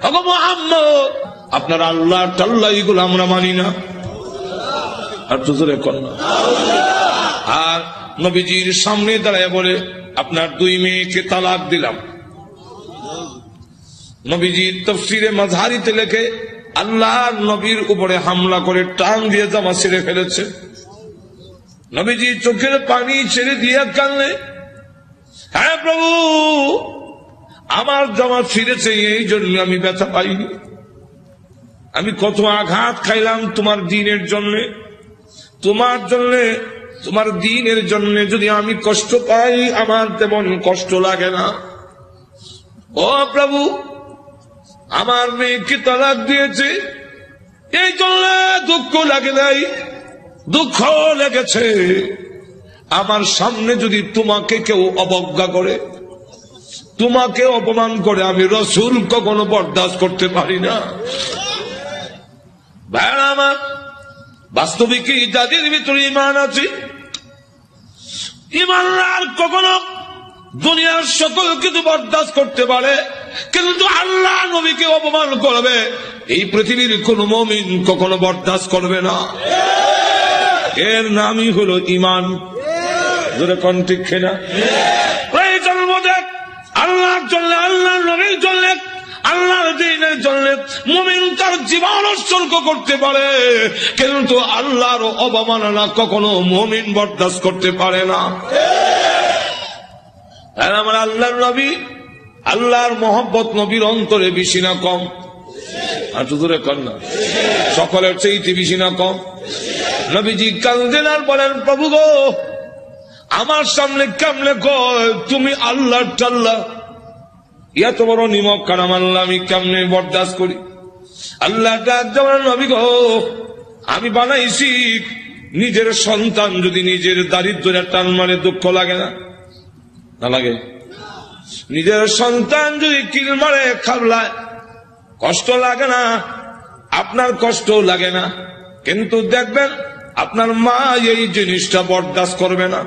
ওগো মুহাম্মদ, আপনার আল্লাহ টাল্লাহ এগুলো আমরা মানি না। আর তো জোরে কর না। আর নবীজির সামনে দাঁড়ায় বলে, আপনার 2 মেয়েকে তালাক দিলাম। নবীজি তাফসীরে মাযহারিতে লেখে আল্লাহ নবীর উপরে হামলা করে টান দিয়ে জামা ছিঁড়ে ফেলেছে। নবীজি চোখের পানি ছেড়ে দিয়ে কাঁদলে, হ্যাঁ প্রভু, আমার জামা ছিঁড়েছে এই জন্য আমি ব্যথা পাইনি। আমি কত আঘাত খাইলাম তোমার দ্বীনের জন্য, তোমার জন্য, তোমার দ্বীনের জন্য যদি আমি কষ্ট পাই আমার তেমন কষ্ট লাগে না। ও প্রভু, আমার মেয়েকে তালাক দিয়েছে এই জন্য দুঃখ লাগে নাই, দুঃখ লেগেছে আমার সামনে যদি তোমাকে কেউ অবজ্ঞা করে, তোমাকে অপমান করে, আমি রাসূল কখনো বরদাস্ত করতে পারি না। ভাইরা আমার, বাস্তবিকই যাদের ভিতরে ঈমান আছে, ঈমানদার কখনো দুনিয়ার সকল কিছু বরদাস্ত করতে পারে, কিন্তু আল্লাহ নবীকে অপমান করবে এই পৃথিবীর কোন মুমিন কখনো বরদাস্ত করবে না। এর নামই হলো ঈমান। জোরে কোন ঠিক কিনা? এই জন্মতে আল্লাহর জন্য, আল্লাহর নবীর জন্য, আল্লাহর দ্বীনের জন্য মুমিন তার জীবন উৎসর্গ করতে পারে, কিন্তু আল্লাহর অবমাননা কখনো মুমিন বরদাস্ত করতে পারে না। আর আমার আল্লাহর নবী, আল্লাহর মহব্বত নবীর অন্তরে বেশি না কম? আর দূরে কর না, সকলের চেয়ে বেশি না কম? নবীজি কাঁদেন আর বলেন, প্রভু গো, আমার সামনে কেমনে কয় তুমি আল্লাহর টাল্লা, এত বড় নিমক কারাম আল্লাহ আমি কেমনে বরদাস্ত করি? আল্লাহ ডাক দেওয়ার, নবী গো, আমি বানাইছি নিজের সন্তান যদি নিজের দারিদ্র্যের টান মারে দুঃখ লাগে না? না লাগে? নিজের সন্তান যদি কিল মারে খাবলায় কষ্ট লাগে না? আপনার কষ্ট লাগে না, কিন্তু দেখবেন আপনার মা এই জিনিসটা বরদাস্ত করবে না।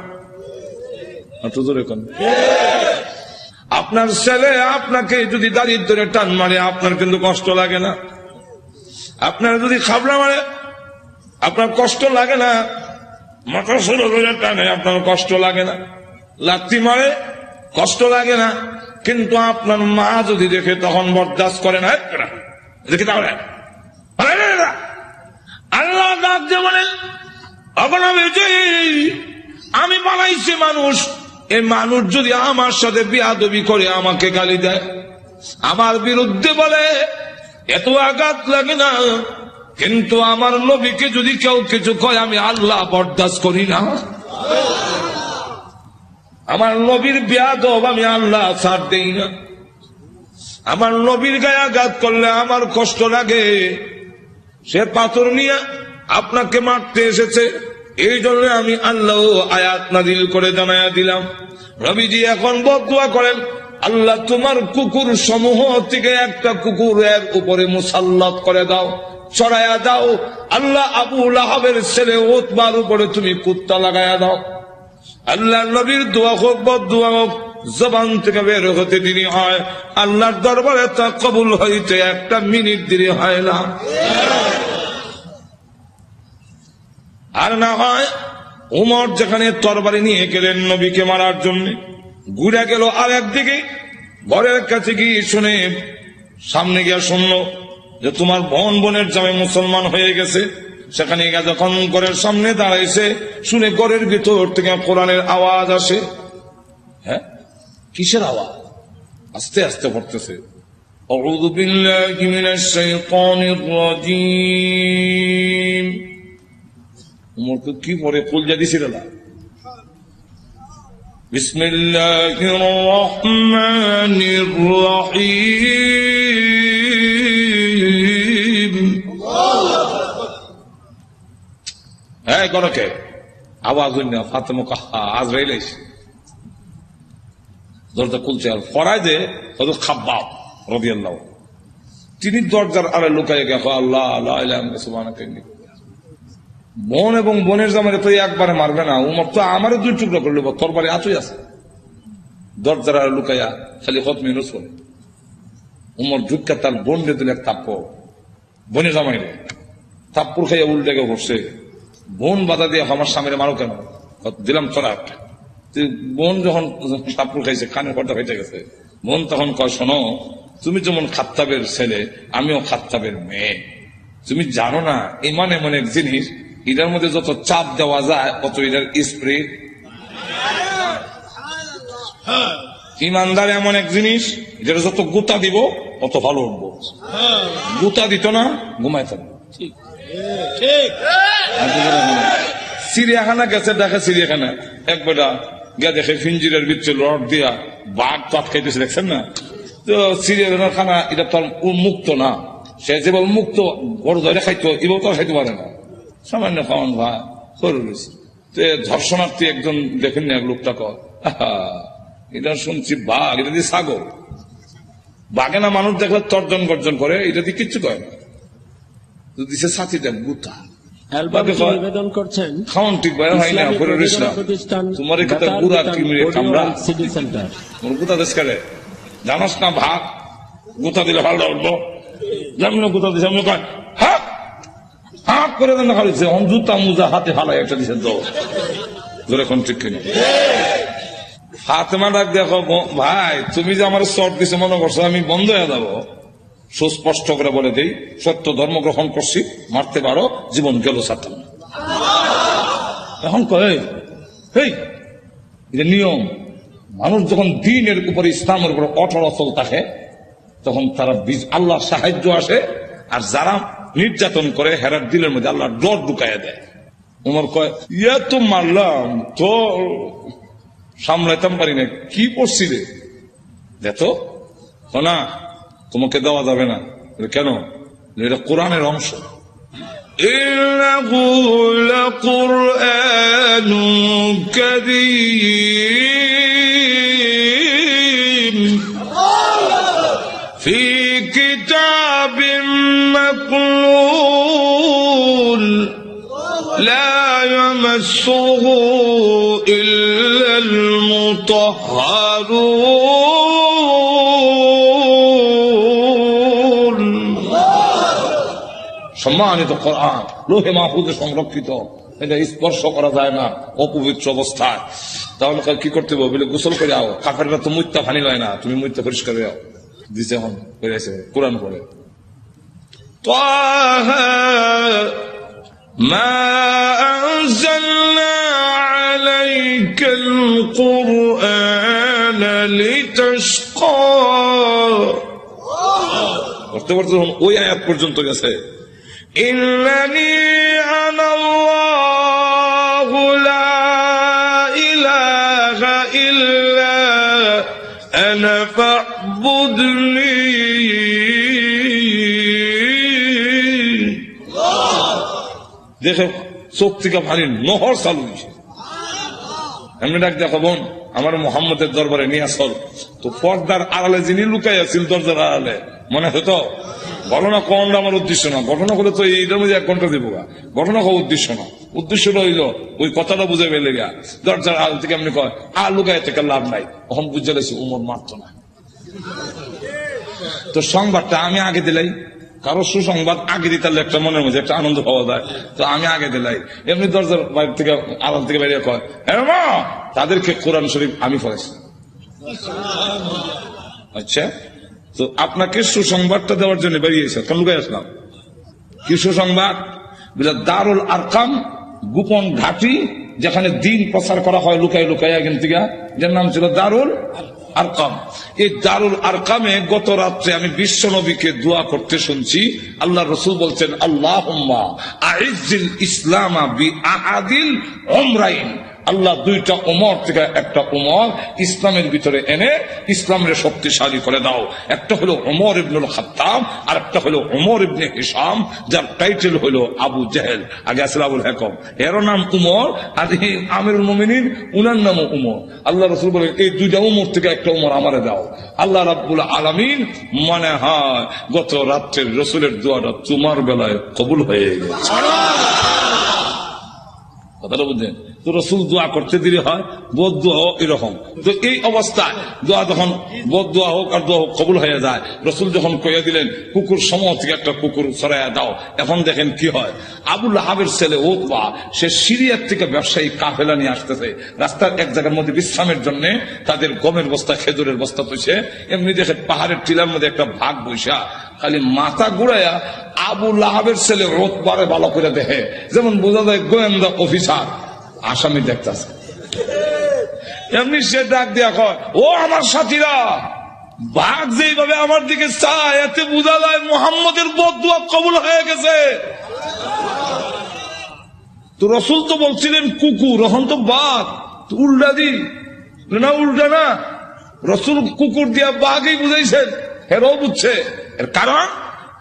আপনার ছেলে আপনাকে যদি দারিদ্র্যের টান মারে আপনার কিন্তু কষ্ট লাগে না? আপনার যদি খাবলা মারে আপনার কষ্ট লাগে না? মাথা সরু টানে আপনার কষ্ট লাগে না? লাথি মারে কষ্ট লাগে না, কিন্তু আপনার মা যদি দেখে তখন বরদাস্ত করে না। দেখে তাহলে আল্লাহ ডাক দিয়ে বলেন, আমি বানাইছি মানুষ, এই মানুষ যদি আমার সাথে বেয়াদবি করে, আমাকে গালি দেয়, আমার বিরুদ্ধে বলে, এত আঘাত লাগে না, কিন্তু আমার নবীকে যদি কেউ কিছু কয় আমি আল্লাহ বরদাস্ত করি না। আমার নবীর বেয়াদব আমি আল্লাহ ছাড় দেই না। আমার নবীর গায়ে আঘাত করলে আমার কষ্ট লাগে। সে পাথর নিয়ে আপনাকে মারতে এসেছে, এই জন্য আমি আল্লাহ আয়াত নাযিল করে জানায়া দিলাম। নবীজি এখন বদদুয়া করেন, আল্লাহ তোমার কুকুর সমূহ থেকে একটা কুকুরের উপরে মুসাল্লাত করে দাও, চড়াইয়া দাও। আল্লাহ আবু লাহাবের ছেলে উতবার উপরে তুমি কুত্তা লাগাইয়া দাও। আল্লাহ নবীর দোয়া হোক বদদুয়া হোক, জবান থেকে বের হতে দেরি হয়, আল্লাহর দরবারে তা কবুল হইতে 1 মিনিট দেরি হয় না। আর না হয় উমর যেখানে তরবারি নিয়ে গেলেন নবীকে মারার জন্য, ঘুরে গেল আর একদিকে, ঘরের কাছে গিয়ে শুনে, সামনে গিয়ে শুনলো যে তোমার বোনের জামাই মুসলমান হয়ে গেছে। সেখানে গিয়ে যখন ঘরের সামনে দাঁড়াইছে, শুনে ঘরের ভিতর থেকে কোরআনের আওয়াজ আসে। হ্যাঁ, কিসের আওয়াজ? আস্তে আস্তে পড়তেছে, আউযু বিল্লাহি মিনাশ শাইতানির রাজীম। উমরকে কি পড়ে কলজা দিছিল না? বিসমিল্লাহির রহমানির রহিম। হ্যাঁ, গরকে আওয়াজ হইল না, ফাতেমা কাহা আজরাইল এসে দরজা খুলছে। আর ফরায় যে হযরত খাব্বাব রাদিয়াল্লাহু, তিনি দরজার আড়ে লুকায় গেছে, আল্লাহ লা ইলাহা ইল্লা সুবহানাকা ইন্নী। বোন এবং বোনের জামাইরে তো একবারে মারবে না, উমর তো আমারও 2 টুকরা করলো, তরবারি আতুই আছে। দরজার আড়ে লুকাইয়া খালি খতমে নুস করে উমর ঢুকা তার বোন রে দিল এক থাপ্পড়, বোনের জামাইরে থাপ্পড় খাইয়া উল্টে গিয়ে বসছে। বোন বাধা দিয়ে আমার স্বামীরে মারো কেন? দিলাম তোরা বোন যখন কাপড় খাইছে, কানের পর্দা ফেটে গেছে, বোন তখন কয়, শোনো, তুমি যেমন খাত্তাবের ছেলে, আমিও খাত্তাবের মেয়ে। তুমি জানো না ইমান এমন এক জিনিস, এটার মধ্যে যত চাপ দেওয়া যায় অত এটার স্প্রে। ইমানদার এমন এক জিনিস, যেটা যত গুতা দিব অত ভালো উঠবো। গুতা দিত না, ঘুমায় থাকবো। চিড়িয়াখানা গেছে, দেখে চিড়িয়াখানা এক বেটা গে দেখে ফিঞ্জিরের ভিতরে রড দিয়া বাঘ পাট খাইতেছে, দেখছেন না? তো চিড়িয়াখানার খানা এটা তো মুক্ত না, সে যে মুক্ত বড় ধরে খাইতো, এবার তো খাইতে পারে না, সামান্য খাওয়ান ভাই করে রয়েছে। তো ধর্ষণার্থী একজন দেখেন না, এক লোকটা কয়, এটা শুনছি বাঘ, এটা দিয়ে ছাগল। বাঘে না মানুষ দেখলে তর্জন গর্জন করে, এটা দিয়ে কিচ্ছু করে না, দিছে ছাতি দেন গুতা। নিবেদন করছেন খাওয়ান ঠিক ভাই হয় না, করে রইস না, তোমার এখানে গুড়া কিমড়ে কামড়া সিটি সেন্টার গুতা দেশ করে জানাস না, ভাগ গুতা দিলে ভালো উঠবো, যেমন গুতা দিছে আমি কয় হাক হাক করে দেন না, খালিছে জুতা মুজা হাতে ফালাই একটা দিছে, তো ধরে কোন ঠিক কিনা ফাতেমা ডাক দেখো, ভাই তুমি যে আমার চট দিছে মনে করছো আমি বন্ধ হয়ে যাবো? সুস্পষ্ট করে বলে দেই, সত্য ধর্ম গ্রহণ করছি, মারতে পারো, জীবন গেল সাতাম। এখন কয় এই এটা নিয়ম, মানুষ যখন দ্বীনের উপরে ইসলামের উপরে অটল অচল থাকে তখন তারা আল্লাহর সাহায্য আসে, আর যারা নির্যাতন করে হেরার দিলের মধ্যে আল্লাহ ডর ঢুকাইয়া দেয়। উমর কয় ইয়া তো মারলাম তো সামলাইতাম পারি না, কি পড়ছি রে, দেখো না তোমাকে দেওয়া যাবে না। কেন? এটা কোরআনের অংশ। ইন্নাহু লাকুরআনুন কারীম ফি কিতাবিন মাকনুন লা ইয়ামাসসুহু ইল্লাল মুতাহহারুন। সম্মানিত কোরআন লোহে মাহফুজে সংরক্ষিত, এটা স্পর্শ করা যায় না অপবিত্র অবস্থায়। তাহলে কি করতে হবে? বলে গোসল করে আও, কাফেররা তো মুত্তা ফানি লয় না, তুমি মুত্তা পরিষ্কার হয়ে আও দিছে। এখন করেছে কোরআন পড়ে তাহা মা আনজালনা আলাইকাল কুরআনা লিতাশকা। করতে করতে ওই আয়াত পর্যন্ত গেছে, ইন্নানি আনাল্লাহু লা ইলাহা ইল্লা আনা ফা'বুদনি। দেখো চোখ থেকে পানি নহর চালু হয়েছে। এমনি ডাক দেখো বোন, আমার মোহাম্মদের দরবারে নিয়ে আসল। তো পর্দার আড়ালে যিনি লুকাই আছিল দরজার আড়ালে, মনে হতো ঘটনা কোনটা আমার উদ্দেশ্য না, ঘটনা হলে তো এইটার মধ্যে 1 ঘন্টা দিব, ঘটনা হওয়া উদ্দেশ্য না। উদ্দেশ্যটা হইল ওই কথাটা বুঝে পেলে গা দরজার আড়াল থেকে এমনি কয় আর লুকাই থেকে লাভ নাই। তখন বুঝে গেছি উমর মারত না। তো সংবাদটা আমি আগে দিলাই, কারো সুসংবাদ আগে দিতে একটা মনের মধ্যে একটা আনন্দ পাওয়া যায়, তো আমি আগে দিলাই। এমনি দরজার বাইরে থেকে আড়াল থেকে বেরিয়ে কয় তাদেরকে কোরআন শরীফ আমি পড়েছি। আচ্ছা, তো আপনাকে সুসংবাদটা দেওয়ার জন্য বেরিয়েছে, কেন লুকাই আসলাম? কি সুসংবাদ? দারুল আরকাম গোপন ঘাঁটি, যেখানে দিন প্রচার করা হয় লুকাই লুকাই এখান থেকে, যার নাম ছিল দারুল আরকাম। এই দারুল আরকামে গত রাত্রে আমি বিশ্ব নবীকে দোয়া করতে শুনছি। আল্লাহ রসুল বলছেন, আল্লাহুম্মা আইজ্জিল ইসলামা বি আহাদিল উমরাইন। আল্লাহ 2টা উমর থেকে একটা উমর ইসলামের ভিতরে এনে ইসলামের শক্তিশালী করে দাও। একটা হলো উমর ইবনুল খাত্তাব, আর একটা হলো উমর ইবনে হিশাম, যার টাইটেল হলো আবু জেহেল। আগে আসলে আবুল হাকাম, এর নাম উমর, আর আমিরুল মুমিনিন উনার নামও উমর। আল্লাহ রাসূল বলেন, এই 2টা উমর থেকে একটা উমর আমারে দাও। আল্লাহ রাব্বুল আলামিন মনে হয় গত রাত্রের রসুলের দোয়াটা তোমার বেলায় কবুল হয়ে গেছে। কথাটা বুঝলেন? তো রসুল দোয়া করতে দেরি হয়, বদ দোয়া হোক এরকম। তো এই অবস্থায় দোয়া যখন বদ দোয়া হোক আর দোয়া হোক কবুল হয়ে যায়, রসুল যখন কইয়া দিলেন কুকুর সমূহ থেকে একটা কুকুর সরাইয়া দাও, এখন দেখেন কি হয়। আবু লাহাবের ছেলে উতবা, সে সিরিয়ার থেকে ব্যবসায়ী কাফেলা নিয়ে আসতেছে, রাস্তার এক জায়গার মধ্যে বিশ্রামের জন্য তাদের গমের বস্তা খেজুরের বস্তা তুইছে, এমনি দেখে পাহাড়ের টিলার মধ্যে একটা ভাগ বৈশা খালি মাথা ঘুরাইয়া আবু লাহাবের ছেলে উতবারে ভালো করে দেখে, যেমন বোঝা যায় গোয়েন্দা অফিসার আসামি দেখতেছে। এমনি সে ডাক দিয়া কয়, ও আমার সাথীরা, বাঘ যেইভাবে আমার দিকে চায় এতে বোঝা যায় মুহাম্মদের বদদুয়া কবুল হয়ে গেছে। তো রসুল তো বলছিলেন কুকুর, এখন তো বাঘ, উল্টা দি না, উল্টা না, রসুল কুকুর দিয়া বাঘই বুঝাইছেন, হেরাও বুঝছে। এর কারণ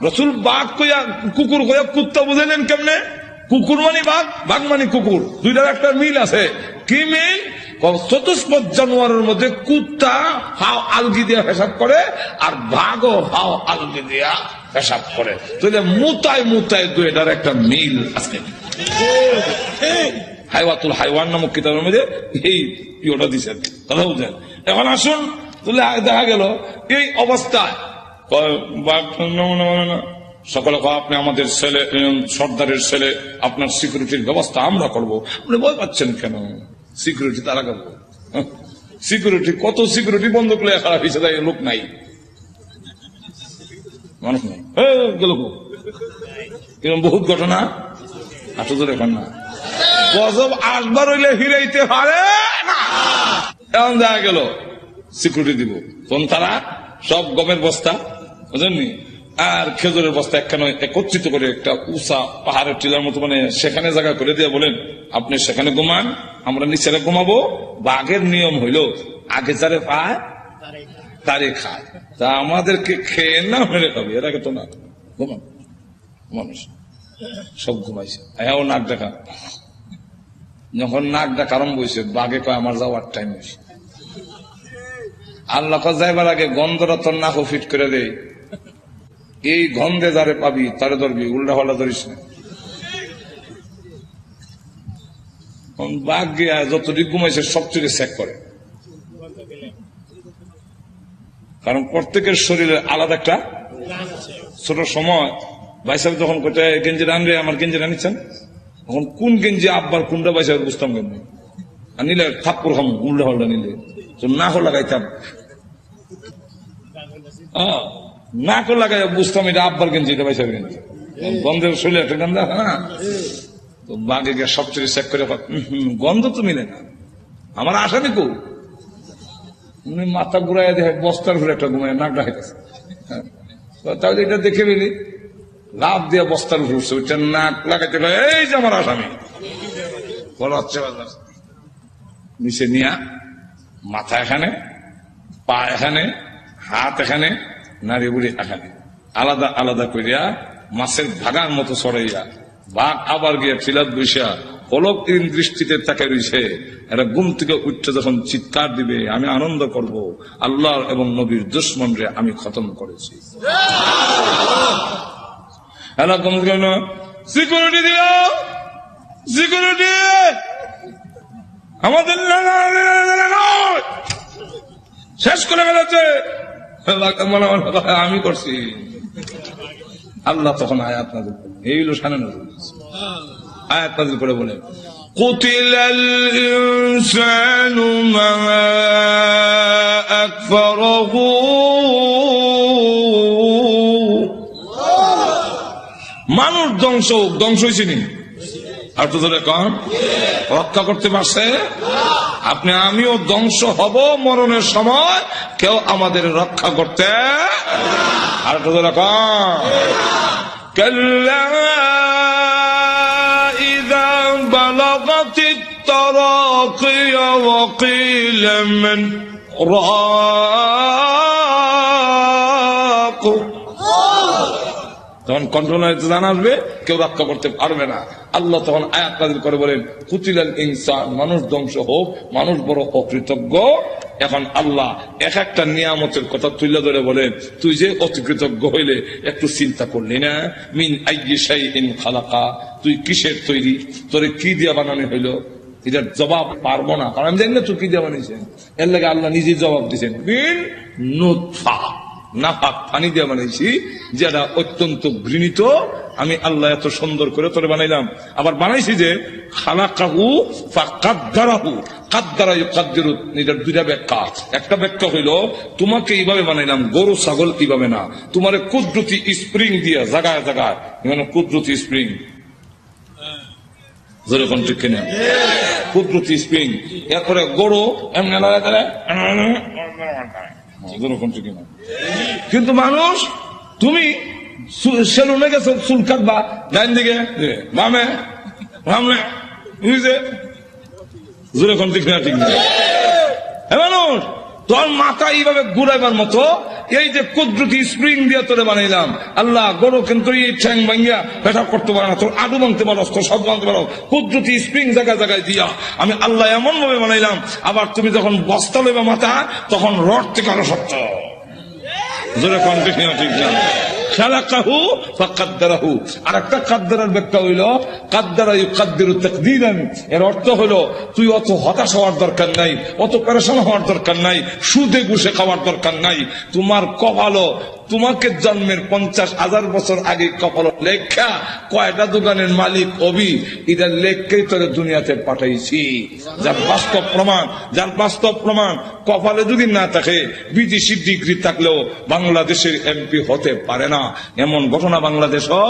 রসুল বাঘ কইয়া কুকুর কইয়া কুত্তা বুঝাইলেন কেমনে? কুকুর মানে বাঘ, বাঘ মানে কুকুর, দুইটার একটা মিল আছে। কি মিল? চতুষ্পদ জানোয়ারের মধ্যে কুত্তা হাও আলগি দিয়া পেশাব করে, আর বাঘও হাও আলগি দিয়া পেশাব করে। তাহলে মুতায় মুতায় দুইটার একটা মিল আছে। হাইওয়াতুল হাইওয়ান নামক কিতাবের মধ্যে এই ইয়েটা দিচ্ছেন, কথা বুঝছেন? এখন আসুন, তাহলে দেখা গেল এই অবস্থায় সকলে আপনি আমাদের ছেলে, সর্দারের ছেলে, আপনার সিকিউরিটির ব্যবস্থা আমরা করবো। আপনি ভয় পাচ্ছেন কেন? সিকিউরিটি তারা করবো, সিকিউরিটি কত সিকিউরিটি বন্ধ করে খারাপ হিসেবে লোক নাই, মানুষ নাই, গেল এরকম বহুত ঘটনা। আটো তো এখন না, গজব আসবার হইলে ফিরাইতে পারে না। এখন দেখা গেল সিকিউরিটি দিব, তখন তারা সব গমের বস্তা বুঝলেননি আর খেজুরের বস্তা একখানে একত্রিত করে একটা উষা পাহাড়ের টিলার মতো, মানে সেখানে জায়গা করে দিয়ে বলেন আপনি সেখানে ঘুমান, আমরা নিচেরে ঘুমাবো। বাঘের নিয়ম হইল আগে যারে পায় তারে খায়, তা আমাদেরকে খেয়ে না মেরে খাবে, এর আগে তো না ঘুমান। মানুষ সব ঘুমাইছে, হ্যাঁ ও নাক ডাকা, যখন নাক ডাকা আরম্ভ হয়েছে বাঘে কয় আমার যাওয়ার টাইম হয়েছে। আল্লাহ যাইবার আগে গন্ধটা তোর নাক ফিট করে দেয়, এই গন্ধে যারে পাবি তারে ধরবি, উল্টা হল্লা ধরিস না। বাঘ গিয়া যতটুকু ঘুমাইছে সবচেয়ে চেক করে, কারণ প্রত্যেকের শরীরে আলাদা একটা ছোট সময়। ভাই সাহেব যখন কোথায় গেঞ্জি রানবে, আমার গেঞ্জি রানিচ্ছেন, তখন কোন গেঞ্জি আব্বার কোনটা ভাই সাহেব বুঝতাম কেমন, আর নিলে থাপ্পড় খাম উল্টা হল্লা নিলে তো না হো লাগাইতাম, না করে লাগাই বুঝতাম এটা আব্বার গেঞ্জি, এটা ভাই সাহেব গেঞ্জি, গন্ধের শরীরে একটা গন্ধ আছে না। তো বাঘে গিয়ে সবচেয়ে চেক করে গন্ধ তো মিলে না, আমার আসামি কো মাথা ঘুরাই দেখে বস্তার ঘুরে একটা ঘুমায় নাক ডাকাইতেছে, তাহলে এটা দেখে ফেলি লাভ দিয়ে বস্তার ঘুরছে, ওইটা নাক লাগাইতে এই যে আমার আসামি বলা হচ্ছে। নিচে নিয়া মাথা এখানে, পা এখানে, হাত এখানে, নারী বুড়ি এখানে, আলাদা আলাদা করিয়া মাছের ভাগার মতো সরাইয়া বাঘ আবার গিয়া চিলাত বৈশা পলক দৃষ্টিতে তাকে রয়েছে। এরা ঘুম থেকে উঠতে যখন চিৎকার দিবে আমি আনন্দ করব, আল্লাহ এবং নবীর দুশ্মন রে আমি খতম করেছি। এরকম কেন সিকিউরিটি দিল, সিকিউরিটি আমাদের শেষ করে ফেলেছে, আমি করছি। আল্লাহ তখন আয়াত নাযিল করলেন, এই হলো শানে নজরুল, আয়াত নাযিল করে বলেন কুতিলাল ইনসানু মা আকফারহু, মানুষ ধ্বংস হয়েছে নি, আর তো ধরে কন রক্ষা করতে পারছে। আপনি আমিও ধ্বংস হব মরণের সময়, কেউ আমাদের রক্ষা করতে, আর তো ধরে কন কাল্লা ইযা বালাগাতিত তারাকিয়া ওয়া কিলা মান রাক, তখন কন্ট্রোলার জানা আসবে, কেউ রক্ষা করতে পারবে না। আল্লাহ তখন আয়াত নাযিল করে বলেন কুতিলাল ইনসান, মানুষ ধ্বংস হোক, মানুষ বড় অকৃতজ্ঞ। এখন আল্লাহ এক একটা নিয়ামতের কথা তুলে ধরে বলেন তুই যে অতি কৃতজ্ঞ হইলে একটু চিন্তা করলি না, মিন আইয়ি শাইইন খালাকা, তুই কিসের তৈরি, তোরে কি দিয়া বানানো হইলো, এটার জবাব পারবো না, কারণ আমি জানি না তুই কি দিয়া বানিয়েছেন। এর লাগে আল্লাহ নিজেই জবাব দিচ্ছেন, মিন নুতফা, নাপাক পানি দিয়ে বানাইছি, যেটা অত্যন্ত ঘৃণিত। আমি আল্লাহ এত সুন্দর করে তোরে বানাইলাম। আবার বানাইছি যে খালাকাহু ফাকাদ্দারাহু, কাদ্দারা ইউকাদ্দিরু, এটার দুইটা ব্যাখ্যা। একটা ব্যাখ্যা হইল তোমাকে এইভাবে বানাইলাম, গরু ছাগল এইভাবে না, তোমার কুদরতি স্প্রিং দিয়ে জায়গায় জায়গায়, মানে কুদরতি স্প্রিং, যেরকম ঠিক কিনা, কুদরতি স্প্রিং। এরপরে গরু এমনি যেরকম ঠিক কিনা। কিন্তু মানুষ, তুমি সেলুনে গেছো, চুল কাটবা, ডাইন দিকে বামে বামে, বুঝছে, যেরকম ঠিক না ঠিক না। মানুষ তোর মাথা এইভাবে ঘুরাইবার মতো এই যে কুদরতি স্প্রিং দিয়ে তোরে বানাইলাম। আল্লাহ গরু কিন্তু এই ঠ্যাং ভাঙ্গিয়া পেশাব করতে পারে না, তোর আডু ভাঙতে পারো, তোর সব ভাঙতে পারো, কুদরতি স্প্রিং জায়গায় জায়গায় দিয়া আমি আল্লাহ এমন ভাবে বানাইলাম। আবার তুমি যখন বস্তা লইবা মাথা, তখন রড থেকে আরো শক্ত, যেরকম ঠিক না ঠিক না। খালাকাহু ফাকাদ্দারাহু। আর একটা কাদ্দারার ব্যাখ্যা হইল কাদ্দারা ইউকাদ্দিরু তাকদীরান। এর অর্থ হলো তুই অত হতাশ হওয়ার দরকার নাই, অত পেরেশান হওয়ার দরকার নাই, সুদে ঘুষে খাওয়ার দরকার নাই। তোমার কপালও তোমাকে জন্মের 50,000 বছর আগে কপাল লেখা কয়টা দোকানের মালিক অবি, এটা লেখকেই তোরে দুনিয়াতে পাঠাইছি। যার বাস্তব প্রমাণ, যার বাস্তব প্রমাণ কপালে যদি না থাকে, বিদেশি ডিগ্রি থাকলেও বাংলাদেশের এমপি হতে পারে না। এমন ঘটনা বাংলাদেশও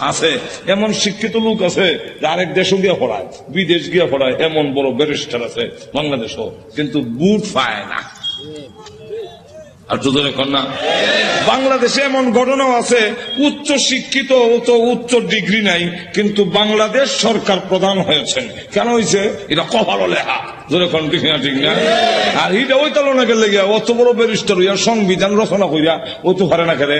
আছে, এমন শিক্ষিত লোক আছে যে আরেক দেশও গিয়ে পড়ায়, বিদেশ গিয়ে পড়ায়, এমন বড় ব্যারিস্টার আছে বাংলাদেশও, কিন্তু বুট পায় না। আর যদি না, বাংলাদেশে এমন ঘটনাও আছে উচ্চ শিক্ষিত, উচ্চ ডিগ্রি নাই, কিন্তু বাংলাদেশ সরকার প্রধান হয়েছেন। কেন হয়েছে? এটা কপালও লেখা, যেরকম ঠিক না ঠিক না। আর এটা ওই তালনা গেলে গিয়া অত বড় ব্যারিস্টার হইয়া সংবিধান রচনা করিয়া ও তো পারে না খেলে।